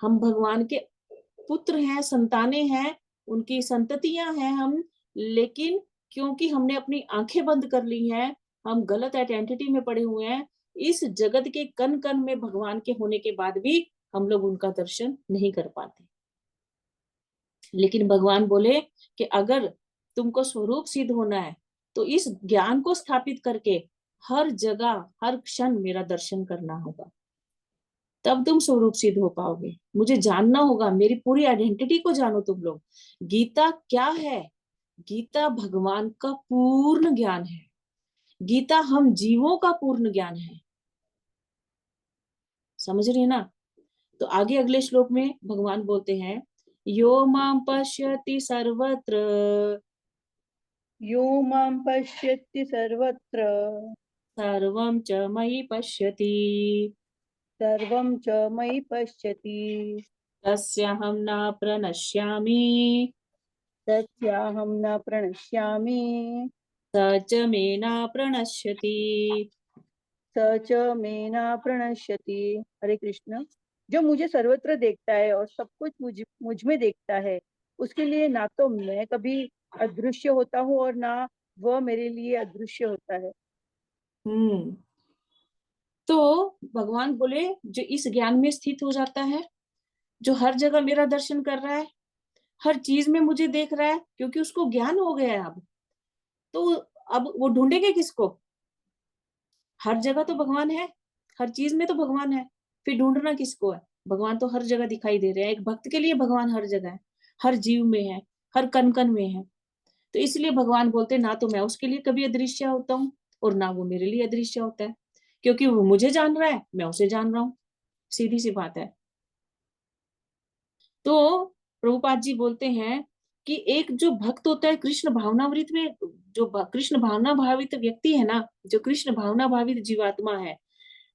हम भगवान के पुत्र हैं, संतानें हैं, उनकी संततियां हैं हम, लेकिन क्योंकि हमने अपनी आंखें बंद कर ली हैं, हम गलत आइडेंटिटी में पड़े हुए हैं, इस जगत के कण कण में भगवान के होने के बाद भी हम लोग उनका दर्शन नहीं कर पाते। लेकिन भगवान बोले कि अगर तुमको स्वरूप सिद्ध होना है तो इस ज्ञान को स्थापित करके हर जगह हर क्षण मेरा दर्शन करना होगा, तब तुम स्वरूप सिद्ध हो पाओगे। मुझे जानना होगा, मेरी पूरी आइडेंटिटी को जानो तुम लोग। गीता क्या है? गीता भगवान का पूर्ण ज्ञान है, गीता हम जीवों का पूर्ण ज्ञान है। समझ रहे ना? तो आगे अगले श्लोक में भगवान बोलते हैं, यो मां पश्यति सर्वत्र, यो मां पश्यति सर्वत्र, सर्वं च मयि पश्यति, सर्वं च मयि पश्यति, तस्याहं न प्रणश्यामि, तस्याहं न प्रणश्यामि, स च मे न प्रणश्यति। स च मे न प्रणश्यति। हरे कृष्ण। जो मुझे सर्वत्र देखता है और सब कुछ मुझ में देखता है, उसके लिए ना तो मैं कभी अदृश्य होता हूँ और ना वह मेरे लिए अदृश्य होता है। तो भगवान बोले जो इस ज्ञान में स्थित हो जाता है, जो हर जगह मेरा दर्शन कर रहा है, हर चीज में मुझे देख रहा है, क्योंकि उसको ज्ञान हो गया है अब, तो अब वो ढूंढेंगे किसको? हर जगह तो भगवान है, हर चीज में तो भगवान है, फिर ढूंढना किसको है? भगवान तो हर जगह दिखाई दे रहे हैं। एक भक्त के लिए भगवान हर जगह है, हर जीव में है, हर कण कण में है। तो इसलिए भगवान बोलते ना तो मैं उसके लिए कभी अदृश्य होता हूँ और ना वो मेरे लिए अदृश्य होता है, क्योंकि वो मुझे जान रहा है, मैं उसे जान रहा हूँ। सीधी सी बात है। तो प्रभुपाद जी बोलते हैं कि एक जो भक्त होता है कृष्ण भावनावृत में, जो कृष्ण भावना भावित व्यक्ति है ना, जो कृष्ण भावना भावित जीवात्मा है,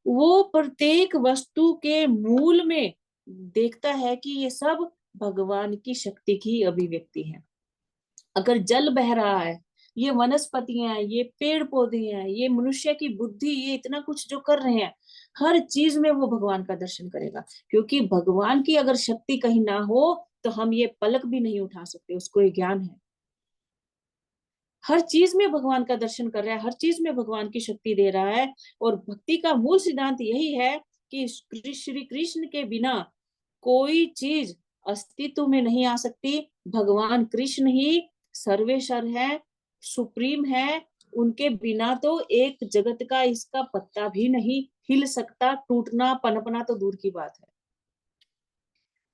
वो प्रत्येक वस्तु के मूल में देखता है कि ये सब भगवान की शक्ति की अभिव्यक्ति है। अगर जल बह रहा है, ये वनस्पतियां हैं, ये पेड़ पौधे हैं, ये मनुष्य की बुद्धि, ये इतना कुछ जो कर रहे हैं, हर चीज में वो भगवान का दर्शन करेगा। क्योंकि भगवान की अगर शक्ति कहीं ना हो तो हम ये पलक भी नहीं उठा सकते, उसको ये ज्ञान है। हर चीज में भगवान का दर्शन कर रहा है, हर चीज में भगवान की शक्ति दे रहा है। और भक्ति का मूल सिद्धांत यही है कि श्री कृष्ण के बिना कोई चीज अस्तित्व में नहीं आ सकती। भगवान कृष्ण ही सर्वेश्वर है, सुप्रीम है, उनके बिना तो एक जगत का इसका पत्ता भी नहीं हिल सकता, टूटना पनपना तो दूर की बात है।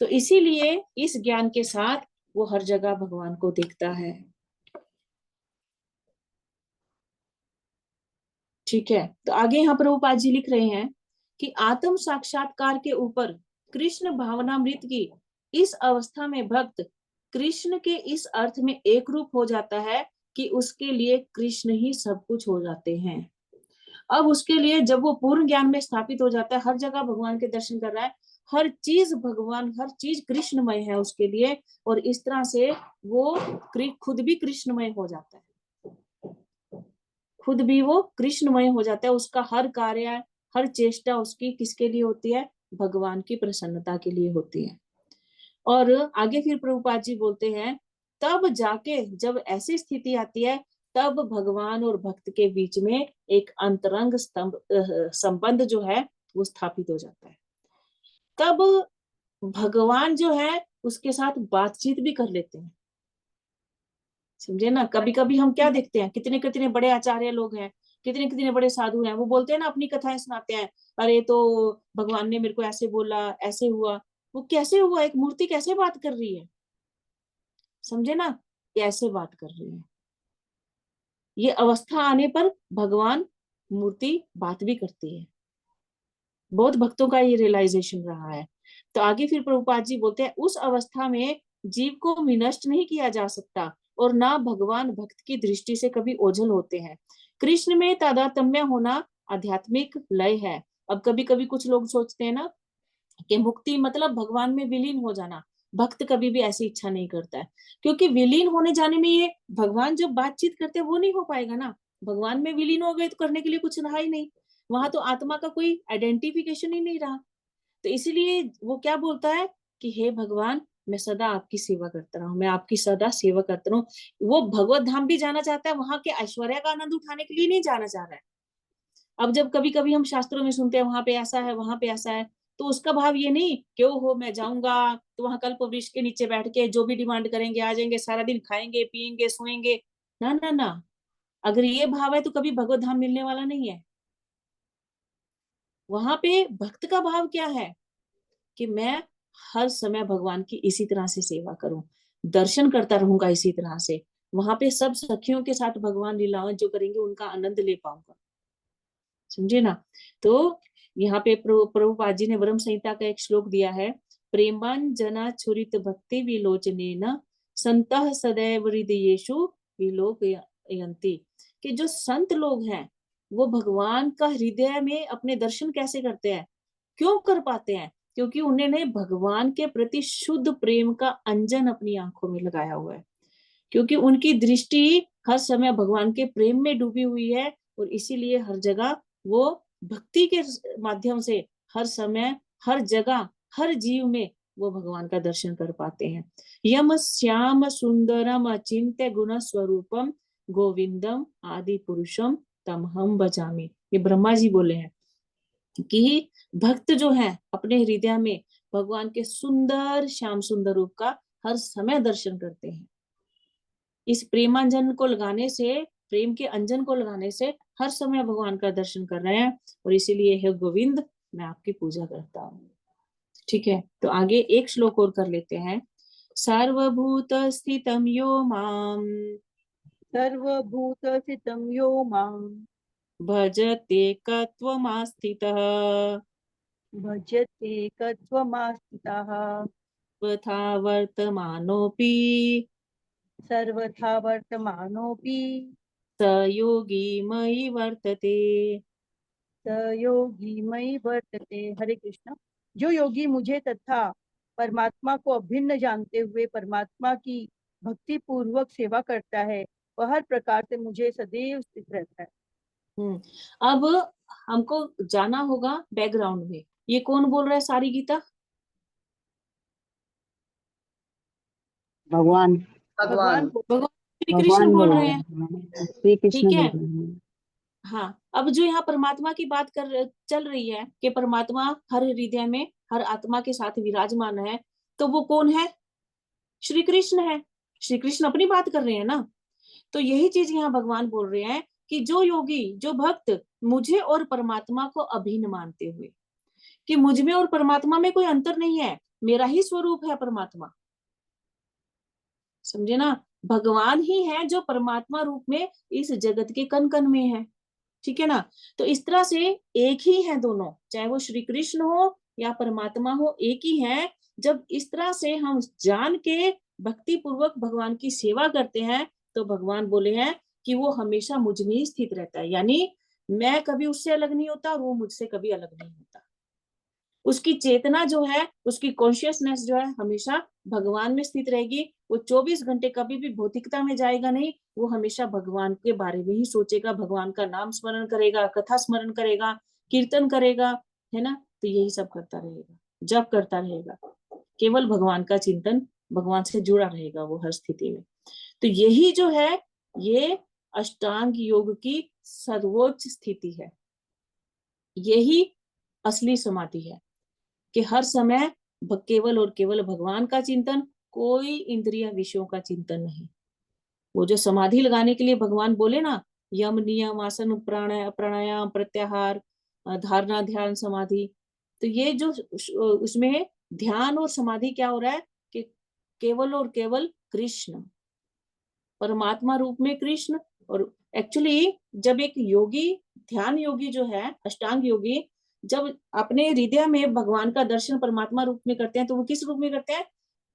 तो इसीलिए इस ज्ञान के साथ वो हर जगह भगवान को देखता है। ठीक है, तो आगे यहाँ प्रभुपाद जी लिख रहे हैं कि आत्म साक्षात्कार के ऊपर कृष्ण भावनामृत की इस अवस्था में भक्त कृष्ण के इस अर्थ में एक रूप हो जाता है कि उसके लिए कृष्ण ही सब कुछ हो जाते हैं। अब उसके लिए जब वो पूर्ण ज्ञान में स्थापित हो जाता है, हर जगह भगवान के दर्शन कर रहा है, हर चीज भगवान, हर चीज कृष्णमय है उसके लिए, और इस तरह से वो खुद भी कृष्णमय हो जाता है, खुद भी वो कृष्णमय हो जाता है। उसका हर कार्य, हर चेष्टा उसकी किसके लिए होती है? भगवान की प्रसन्नता के लिए होती है। और आगे फिर प्रभुपाद जी बोलते हैं, तब जाके जब ऐसी स्थिति आती है, तब भगवान और भक्त के बीच में एक अंतरंग संबंध जो है वो स्थापित हो जाता है। तब भगवान जो है उसके साथ बातचीत भी कर लेते हैं, समझे ना। कभी कभी हम क्या देखते हैं, कितने कितने बड़े आचार्य लोग हैं, कितने कितने बड़े साधु हैं, वो बोलते हैं ना, अपनी कथाएं सुनाते हैं, अरे तो भगवान ने मेरे को ऐसे बोला, ऐसे हुआ। वो कैसे हुआ? एक मूर्ति कैसे बात कर रही है, समझे ना, कैसे बात कर रही है। ये अवस्था आने पर भगवान मूर्ति बात भी करती है। बहुत भक्तों का ये रियलाइजेशन रहा है। तो आगे फिर प्रभुपाद जी बोलते हैं, उस अवस्था में जीव को विनष्ट नहीं किया जा सकता और ना भगवान भक्त की दृष्टि से कभी ओझल होते हैं। कृष्ण में तादात्म्य होना आध्यात्मिक लय है। अब कभी कभी कुछ लोग सोचते हैं ना कि मुक्ति मतलब भगवान में विलीन हो जाना। भक्त कभी भी ऐसी इच्छा नहीं करता है, क्योंकि विलीन होने जाने में ये भगवान जब बातचीत करते हैं वो नहीं हो पाएगा ना। भगवान में विलीन हो गए तो करने के लिए कुछ रहा ही नहीं, वहां तो आत्मा का कोई आइडेंटिफिकेशन ही नहीं रहा। तो इसीलिए वो क्या बोलता है कि हे भगवान, मैं सदा आपकी सेवा करता रहा हूँ, मैं आपकी सदा सेवा करता रहा हूँ। वो भगवत धाम भी जाना चाहता है, वहां के ऐश्वर्य का आनंद उठाने के लिए नहीं जाना चाह रहा है। अब जब कभी कभी हम शास्त्रों में सुनते हैं, वहां पे ऐसा है, वहां पे ऐसा है, तो उसका भाव ये नहीं कि हो मैं जाऊंगा तो वहां कल्प वृक्ष के नीचे बैठ के जो भी डिमांड करेंगे आ जाएंगे, सारा दिन खाएंगे पिएंगे सोएंगे। ना ना ना, अगर ये भाव है तो कभी भगवत धाम मिलने वाला नहीं है। वहां पे भक्त का भाव क्या है कि मैं हर समय भगवान की इसी तरह से सेवा करूं, दर्शन करता रहूंगा इसी तरह से। वहां पे सब सखियों के साथ भगवान लीलाएं जो करेंगे उनका आनंद ले पाऊंगा, समझे ना। तो यहाँ पे प्रभुपाद जी ने ब्रह्म संहिता का एक श्लोक दिया है, प्रेमांजना छुरित भक्ति विलोचने न संतः सदैव हृदयेषु विलोकयन्ति। कि जो संत लोग हैं वो भगवान का हृदय में अपने दर्शन कैसे करते हैं, क्यों कर पाते हैं? क्योंकि उन्होंने भगवान के प्रति शुद्ध प्रेम का अंजन अपनी आंखों में लगाया हुआ है, क्योंकि उनकी दृष्टि हर समय भगवान के प्रेम में डूबी हुई है, और इसीलिए हर जगह वो भक्ति के माध्यम से हर समय हर जगह हर जीव में वो भगवान का दर्शन कर पाते हैं। यम श्याम सुंदरम अचिंत्य गुण स्वरूपम गोविंदम आदि पुरुषम तमहम भजामि। ये ब्रह्मा जी बोले हैं कि भक्त जो है अपने हृदय में भगवान के सुंदर श्याम सुंदर रूप का हर समय दर्शन करते हैं। इस प्रेमांजन को लगाने से, प्रेम के अंजन को लगाने से हर समय भगवान का दर्शन कर रहे हैं, और इसीलिए हे गोविंद मैं आपकी पूजा करता हूँ। ठीक है, तो आगे एक श्लोक और कर लेते हैं। सर्वभूत स्थितम यो माम सर्वभूतस्थितं यो मां भजते कत्वमास्थितः भजते कत्वमास्थितः तथा वर्तमानोऽपि सर्वथा वर्तमानोऽपि स योगी मयि वर्तते। स योगी मयि वर्तते। हरे कृष्ण। जो योगी मुझे तथा परमात्मा को अभिन्न जानते हुए परमात्मा की भक्ति पूर्वक सेवा करता है, वह हर प्रकार से मुझे सदैव स्थित रहता है। अब हमको जाना होगा बैकग्राउंड में, ये कौन बोल रहा है सारी गीता? भगवान भगवान भगवान श्री कृष्ण भगवान बोल बोल रहे रहे हैं, हैं, श्री ठीक कृष्ण बोल है। रहे हैं। हाँ, अब जो यहाँ परमात्मा की बात चल रही है कि परमात्मा हर हृदय में हर आत्मा के साथ विराजमान है, तो वो कौन है? श्री कृष्ण है। श्री कृष्ण अपनी बात कर रहे हैं ना। तो यही चीज यहाँ भगवान बोल रहे हैं कि जो योगी, जो भक्त मुझे और परमात्मा को अभिन्न मानते हुए, कि मुझ में और परमात्मा में कोई अंतर नहीं है, मेरा ही स्वरूप है परमात्मा, समझे ना। भगवान ही है जो परमात्मा रूप में इस जगत के कण कण में है। ठीक है ना। तो इस तरह से एक ही है दोनों, चाहे वो श्री कृष्ण हो या परमात्मा हो, एक ही है। जब इस तरह से हम जान के भक्ति पूर्वक भगवान की सेवा करते हैं तो भगवान बोले हैं कि वो हमेशा मुझ में ही स्थित रहता है, यानी मैं कभी उससे अलग नहीं होता और वो मुझसे कभी अलग नहीं होता। उसकी चेतना जो है, उसकी कॉन्शियसनेस जो है, हमेशा भगवान में स्थित रहेगी। वो 24 घंटे कभी भी भौतिकता में जाएगा नहीं, वो हमेशा भगवान के बारे में ही सोचेगा, भगवान का नाम स्मरण करेगा, कथा स्मरण करेगा, कीर्तन करेगा, है ना। तो यही सब करता रहेगा, जप करता रहेगा, केवल भगवान का चिंतन, भगवान से जुड़ा रहेगा वो हर स्थिति में। तो यही जो है, ये अष्टांग योग की सर्वोच्च स्थिति है, यही असली समाधि है कि हर समय केवल और केवल भगवान का चिंतन, कोई इंद्रिय विषयों का चिंतन नहीं। वो जो समाधि लगाने के लिए भगवान बोले ना, यम नियम आसन प्राणायाम प्रत्याहार धारणा ध्यान समाधि, तो ये जो उसमें ध्यान और समाधि क्या हो रहा है कि केवल और केवल कृष्ण, परमात्मा रूप में कृष्ण। और एक्चुअली जब एक योगी, ध्यान योगी जो है, अष्टांग योगी, जब अपने हृदय में भगवान का दर्शन परमात्मा रूप में करते हैं तो वो किस रूप में करते हैं?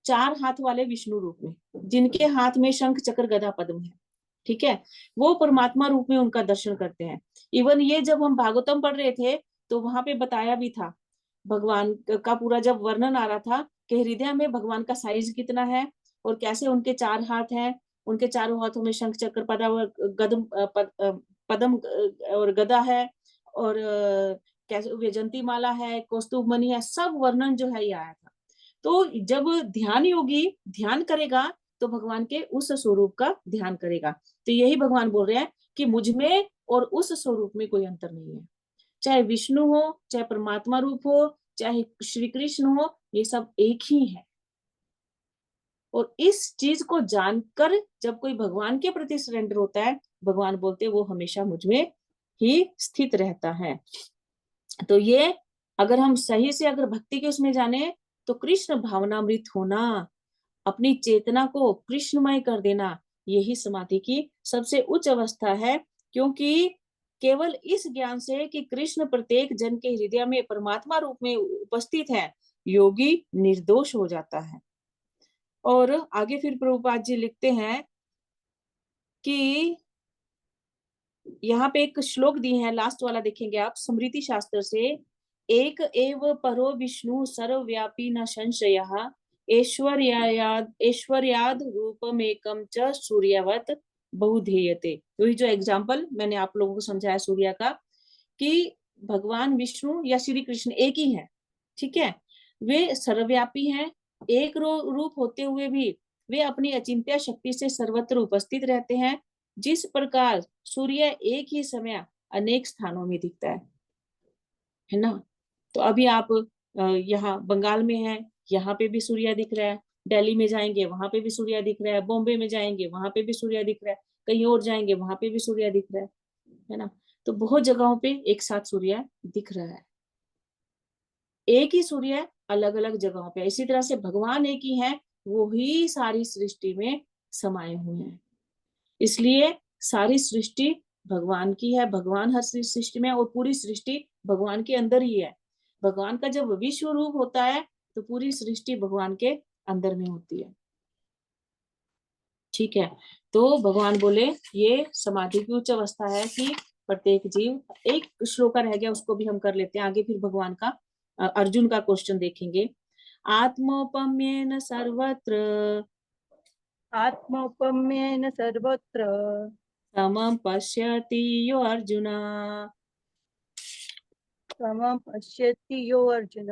4 हाथ वाले विष्णु रूप में, जिनके हाथ में शंख चक्र गदा पद्म है, ठीक है। वो परमात्मा रूप में उनका दर्शन करते हैं। इवन ये जब हम भागवतम पढ़ रहे थे तो वहां पे बताया भी था, भगवान का पूरा जब वर्णन आ रहा था कि हृदय में भगवान का साइज कितना है और कैसे उनके 4 हाथ हैं, उनके चारों हाथों में शंख चक्र पद्म और गदा है, और कैसे वैजंती माला है, कौस्तुभ मणि है, सब वर्णन जो है ये आया था। तो जब ध्यान योगी ध्यान करेगा तो भगवान के उस स्वरूप का ध्यान करेगा। तो यही भगवान बोल रहे हैं कि मुझ में और उस स्वरूप में कोई अंतर नहीं है, चाहे विष्णु हो, चाहे परमात्मा रूप हो, चाहे श्री कृष्ण हो, ये सब एक ही है। और इस चीज को जानकर जब कोई भगवान के प्रति सरेंडर होता है, भगवान बोलते हैं वो हमेशा मुझ में ही स्थित रहता है। तो ये अगर हम सही से अगर भक्ति के उसमें जाने तो कृष्ण भावनामृत होना, अपनी चेतना को कृष्णमय कर देना, यही समाधि की सबसे उच्च अवस्था है। क्योंकि केवल इस ज्ञान से कि कृष्ण प्रत्येक जन के हृदय में परमात्मा रूप में उपस्थित है, योगी निर्दोष हो जाता है। और आगे फिर प्रभुपाद जी लिखते हैं कि यहाँ पे एक श्लोक दिए हैं, लास्ट वाला देखेंगे आप, स्मृति शास्त्र से, एक एव परो विष्णु सर्वव्यापी न संशयः ऐश्वर्याद रूपमेकं च सूर्यवत बहुधेयते। वही जो एग्जाम्पल मैंने आप लोगों को समझाया सूर्य का, कि भगवान विष्णु या श्री कृष्ण एक ही है, ठीक है। वे सर्वव्यापी हैं, एक रूप होते हुए भी वे अपनी अचिंत्य शक्ति से सर्वत्र उपस्थित रहते हैं। जिस प्रकार सूर्य एक ही समय अनेक स्थानों में दिखता है ना। तो अभी आप यहाँ बंगाल में हैं, यहाँ पे भी सूर्य दिख रहा है, दिल्ली में जाएंगे वहां पे भी सूर्य दिख रहा है, बॉम्बे में जाएंगे वहां पे भी सूर्य दिख रहा है, कहीं और जाएंगे वहां पे भी सूर्य दिख रहा है ना। तो बहुत जगहों पे एक साथ सूर्य दिख रहा है, एक ही सूर्य अलग अलग जगहों पे। इसी तरह से भगवान एक ही है, वो ही सारी सृष्टि में समाये हुए हैं। इसलिए सारी सृष्टि भगवान की है, भगवान हर सृष्टि में, और पूरी सृष्टि भगवान के अंदर ही है। भगवान का जब विश्व रूप होता है तो पूरी सृष्टि भगवान के अंदर में होती है, ठीक है। तो भगवान बोले ये समाधि की उच्च अवस्था है कि प्रत्येक जीव, एक श्लोक रह गया उसको भी हम कर लेते हैं आगे, फिर भगवान का अर्जुन का क्वेश्चन देखेंगे। आत्मोपम्येन सर्वत्र आत्मौपम्येन सर्वत्र समं पश्यति यो अर्जुन समं पश्यति यो अर्जुन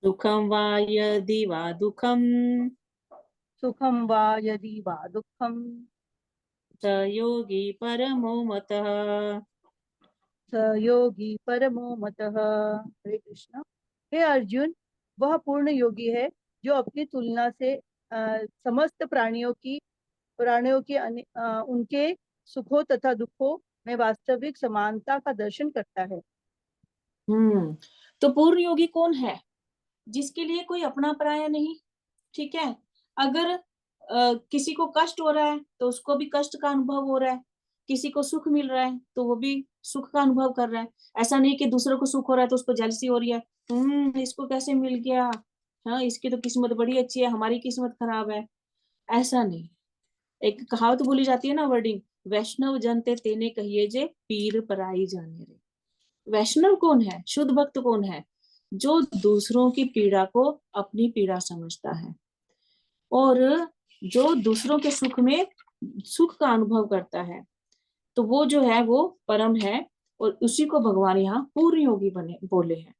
सुखं वा यदि वा दुःखं सुखं वा यदि वा दुःखं स योगी परमो मतः। स योगी परमो मतः। हरे कृष्ण। हे अर्जुन, वह पूर्ण योगी है जो अपनी तुलना से समस्त प्राणियों की उनके सुखों तथा दुखों में वास्तविक समानता का दर्शन करता है। तो पूर्ण योगी कौन है? जिसके लिए कोई अपना पराया नहीं, ठीक है। अगर किसी को कष्ट हो रहा है तो उसको भी कष्ट का अनुभव हो रहा है, किसी को सुख मिल रहा है तो वो भी सुख का अनुभव कर रहा है। ऐसा नहीं कि दूसरों को सुख हो रहा है तो उसको जेलसी हो रही है, इसको कैसे मिल गया, हाँ इसकी तो किस्मत बड़ी अच्छी है, हमारी किस्मत खराब है। ऐसा नहीं। एक कहावत बोली जाती है ना, वर्डिंग, वैष्णव जन ते तेने कहिए जे पीर पराई जाने रे। वैष्णव कौन है, शुद्ध भक्त कौन है? जो दूसरों की पीड़ा को अपनी पीड़ा समझता है और जो दूसरों के सुख में सुख का अनुभव करता है, तो वो जो है वो परम है। और उसी को भगवान यहाँ पूर्ण योगी बने बोले हैं।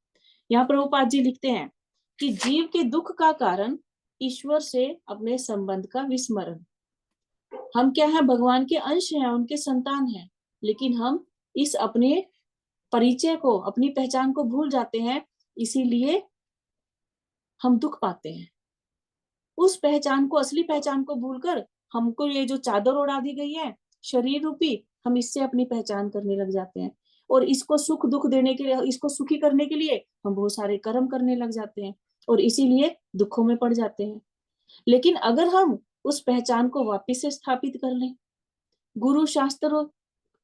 यहाँ प्रभुपाद जी लिखते हैं कि जीव के दुख का कारण ईश्वर से अपने संबंध का विस्मरण। हम क्या है, भगवान के अंश हैं, उनके संतान हैं, लेकिन हम इस अपने परिचय को, अपनी पहचान को भूल जाते हैं, इसीलिए हम दुख पाते हैं। उस पहचान को, असली पहचान को भूलकर हमको ये जो चादर उड़ा दी गई है शरीर रूपी, हम इससे अपनी पहचान करने लग जाते हैं और इसको सुख दुख देने के लिए, इसको सुखी करने के लिए हम बहुत सारे कर्म करने लग जाते हैं और इसीलिए दुखों में पड़ जाते हैं। लेकिन अगर हम उस पहचान को वापिस से स्थापित कर लें गुरु शास्त्र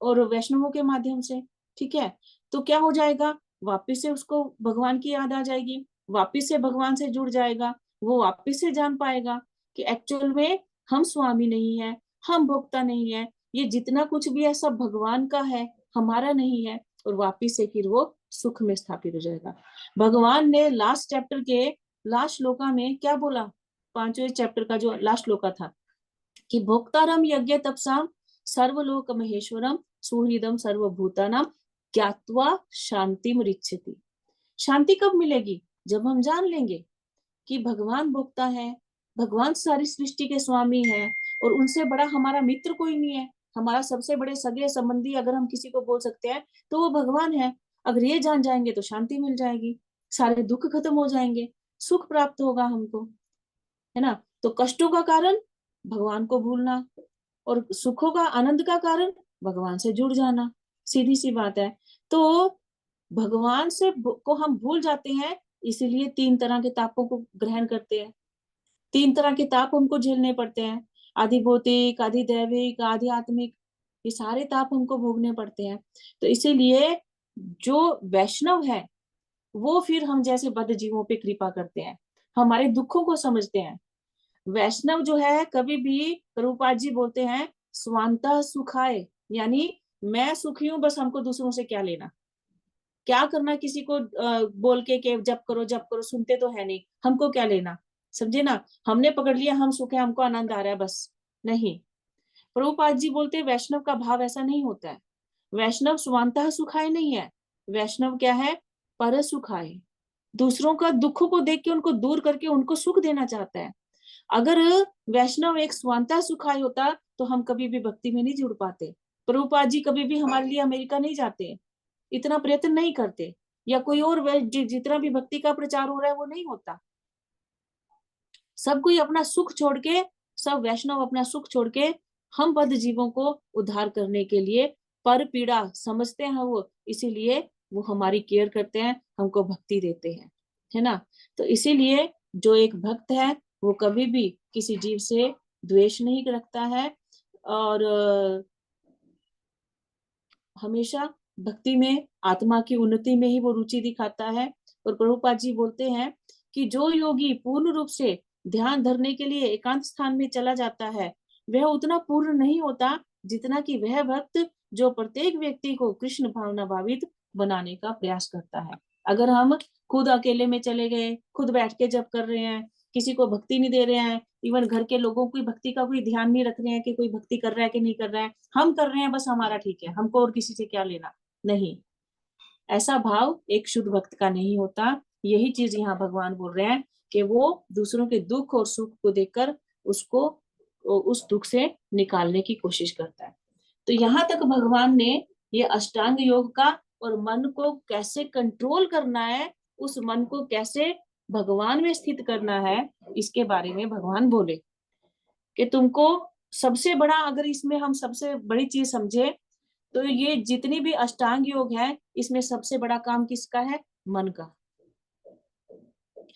और वैष्णवों के माध्यम से, ठीक है, तो क्या हो जाएगा, वापिस से उसको भगवान की याद आ जाएगी, वापिस से भगवान से जुड़ जाएगा, वो वापिस से जान पाएगा कि एक्चुअल में हम स्वामी नहीं है, हम भोक्ता नहीं है, ये जितना कुछ भी है सब भगवान का है, हमारा नहीं है। और वापिस से फिर वो सुख में स्थापित हो जाएगा। भगवान ने लास्ट चैप्टर के लास्ट श्लोका में क्या बोला, 5वें चैप्टर का जो लास्ट श्लोका था कि भोक्तारम यज्ञ तपसाम सर्वलोक महेश्वरम सुहृदम सर्वभूतानाम ज्ञात्वा शांतिम रिच्छति। शांति कब मिलेगी, जब हम जान लेंगे कि भगवान भोक्ता है, भगवान सारी सृष्टि के स्वामी है और उनसे बड़ा हमारा मित्र कोई नहीं है। हमारा सबसे बड़े सगे संबंधी अगर हम किसी को बोल सकते हैं तो वो भगवान है। अगर ये जान जाएंगे तो शांति मिल जाएगी, सारे दुख खत्म हो जाएंगे, सुख प्राप्त होगा हमको, है ना। तो कष्टों का कारण भगवान को भूलना और सुखों का, आनंद का कारण भगवान से जुड़ जाना, सीधी सी बात है। तो भगवान से को हम भूल जाते हैं, इसीलिए 3 तरह के तापों को ग्रहण करते हैं। 3 तरह के ताप हमको झेलने पड़ते हैं, आधि भौतिक, आधि दैविक, आधि आत्मिक, ये सारे ताप हमको भोगने पड़ते हैं। तो इसीलिए जो वैष्णव है वो फिर हम जैसे बद्ध जीवों पे कृपा करते हैं, हमारे दुखों को समझते हैं। वैष्णव जो है कभी भी, प्रभुपाद जी बोलते हैं, स्वांतः सुखाय, यानी मैं सुखी हूं, बस हमको दूसरों से क्या लेना, क्या करना किसी को बोल के जप करो जप करो, सुनते तो है नहीं, हमको क्या लेना, समझे ना। हमने पकड़ लिया हम सुख है, हमको आनंद आ रहा है, बस नहीं। प्रभुपाद जी बोलते हैं वैष्णव का भाव ऐसा नहीं होता है। वैष्णव स्वांतः सुखाय नहीं है, वैष्णव क्या है, पर सुखाय, दूसरों का दुख को देख के उनको दूर करके उनको सुख देना चाहता है। अगर वैष्णव एक स्वांतः सुखाय होता तो हम कभी भी भक्ति में नहीं जुड़ पाते। प्रभुपाद जी कभी भी हमारे लिए अमेरिका नहीं जाते, इतना प्रयत्न नहीं करते, या कोई और जितना भी भक्ति का प्रचार हो रहा है वो नहीं होता। सब कोई अपना सुख छोड़ के, सब वैष्णव अपना सुख छोड़ के हम बद्ध जीवों को उद्धार करने के लिए पर पीड़ा समझते हैं वो, इसीलिए वो हमारी केयर करते हैं, हमको भक्ति देते हैं, है ना। तो इसीलिए जो एक भक्त है वो कभी भी किसी जीव से द्वेष नहीं रखता है और हमेशा भक्ति में, आत्मा की उन्नति में ही वो रुचि दिखाता है। और प्रभुपाद जी बोलते हैं कि जो योगी पूर्ण रूप से ध्यान धरने के लिए एकांत स्थान में चला जाता है वह उतना पूर्ण नहीं होता जितना कि वह भक्त जो प्रत्येक व्यक्ति को कृष्ण भावना भावित बनाने का प्रयास करता है। अगर हम खुद अकेले में चले गए, खुद बैठ के जप कर रहे हैं, किसी को भक्ति नहीं दे रहे हैं, इवन घर के लोगों की भक्ति का कोई ध्यान नहीं रख रहे हैं कि कोई भक्ति कर रहा है कि नहीं कर रहा है, हम कर रहे हैं बस हमारा ठीक है, हमको और किसी से क्या लेना, नहीं, ऐसा भाव एक शुद्ध भक्त का नहीं होता। यही चीज यहाँ भगवान बोल रहे हैं कि वो दूसरों के दुख और सुख को देखकर उसको उस दुख से निकालने की कोशिश करता है। तो यहाँ तक भगवान ने ये अष्टांग योग का और मन को कैसे कंट्रोल करना है, उस मन को कैसे भगवान में स्थित करना है, इसके बारे में भगवान बोले कि तुमको सबसे बड़ा, अगर इसमें हम सबसे बड़ी चीज समझे तो ये जितनी भी अष्टांग योग है इसमें सबसे बड़ा काम किसका है, मन का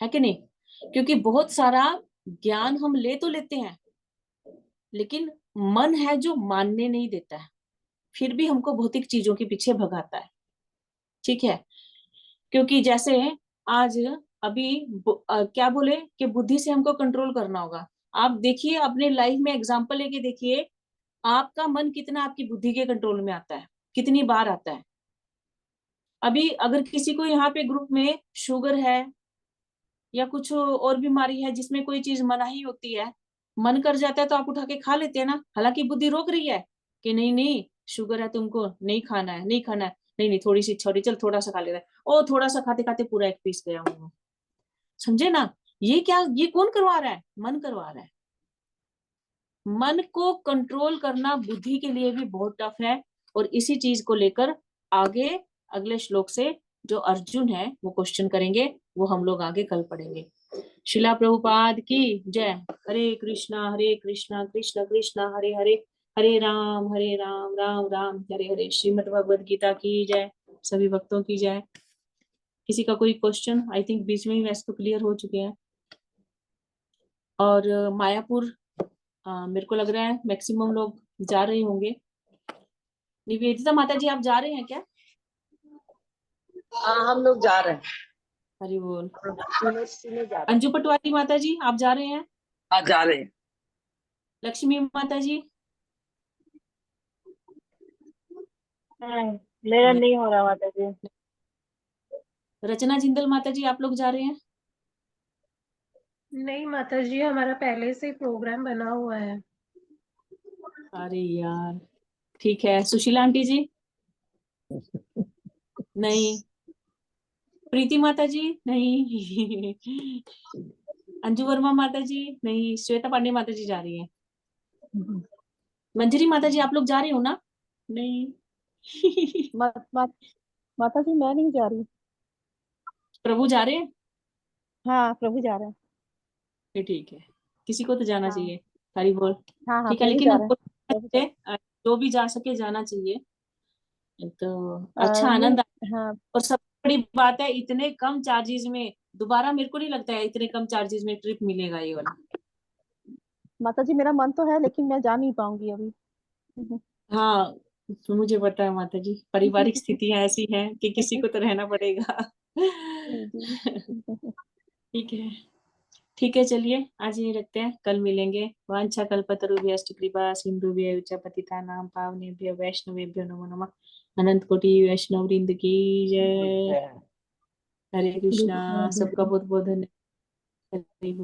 है कि नहीं। क्योंकि बहुत सारा ज्ञान हम ले तो लेते हैं लेकिन मन है जो मानने नहीं देता है, फिर भी हमको भौतिक चीजों के पीछे भगाता है। ठीक है, क्योंकि जैसे आज अभी क्या बोले कि बुद्धि से हमको कंट्रोल करना होगा। आप देखिए अपने लाइफ में एग्जांपल लेके देखिए, आपका मन कितना आपकी बुद्धि के कंट्रोल में आता है, कितनी बार आता है। अभी अगर किसी को यहाँ पे ग्रुप में शुगर है या कुछ और बीमारी है जिसमें कोई चीज मनाही होती है, मन कर जाता है तो आप उठा के खा लेते हैं ना, हालांकि बुद्धि रोक रही है कि नहीं नहीं शुगर है, तुमको नहीं खाना है, नहीं खाना है, नहीं नहीं थोड़ी सी छोड़ी, चल थोड़ा सा खा ले रहा है, ओ थोड़ा सा खाते खाते पूरा एक पीस गया हूँ। समझे ना, ये क्या, ये कौन करवा रहा है? मन करवा रहा है। मन को कंट्रोल करना बुद्धि के लिए भी बहुत टफ है। और इसी चीज को लेकर आगे अगले श्लोक से जो अर्जुन है वो क्वेश्चन करेंगे, वो हम लोग आगे कल पढ़ेंगे। शिला प्रभुपाद की जय। हरे कृष्णा कृष्ण कृष्ण हरे हरे, हरे राम राम राम हरे हरे। श्रीमद् भगवद गीता की जय, सभी भक्तों की जय। किसी का कोई क्वेश्चन? आई थिंक बीच में ही वैसे तो क्लियर हो चुके हैं। और मायापुर मेरे को लग रहा है मैक्सिमम लोग जा रहे होंगे। निवेदिता माता जी आप जा रहे हैं क्या? हाँ हम लोग जा रहे हैं। हरि बोल। तीनों तीनों जा रहे अंजू पटवारी माता जी आप जा रहे हैं? हाँ जा रहे हैं। लक्ष्मी माता जी? मेरा नहीं हो रहा माता जी। रचना जिंदल माता जी आप लोग जा रहे हैं? नहीं माता जी, हमारा पहले से ही प्रोग्राम बना हुआ है। अरे यार, ठीक है। सुशीला आंटी जी? नहीं। प्रीति माता जी? नहीं। अंजू वर्मा माता जी? नहीं। श्वेता पांडे माता जी जा रही है। मंजरी माता जी आप लोग जा रहे हो ना? नहीं। माता जी मैं नहीं जा रही। प्रभु जा रहे हैं? हाँ प्रभु जा रहे हैं। फिर ठीक है, किसी को तो जाना हाँ चाहिए। हरी बोल। हाँ ठीक है, प्रभु लेकिन जा अब रहे हैं। प्रभु जा जो भी जा सके जाना चाहिए। तो अच्छा नहीं। आनंद हाँ और सबसे बड़ी बात है, इतने कम चार्जेस में दोबारा मेरे को नहीं लगता है इतने कम चार्जेस में ट्रिप मिलेगा ये वाला। माता जी मेरा मन तो है लेकिन मैं जा नहीं पाऊंगी अभी। हाँ, तो मुझे पता है माता जी, पारिवारिक स्थितियां ऐसी हैं कि किसी को तो रहना पड़ेगा। जी। ठीक है, ठीक है, चलिए आज ये रखते हैं, कल मिलेंगे। वांछा कल्पतरुभ्यश्च कृपा सिन्धुभ्यः च पतितानां पावनेभ्यो वैष्णवेभ्यो नमो नमः। अनंत कोटि वैष्णव वृंद की जय। हरे कृष्णा। सबका बहुत बहुत धन्यवाद। हरि बोल।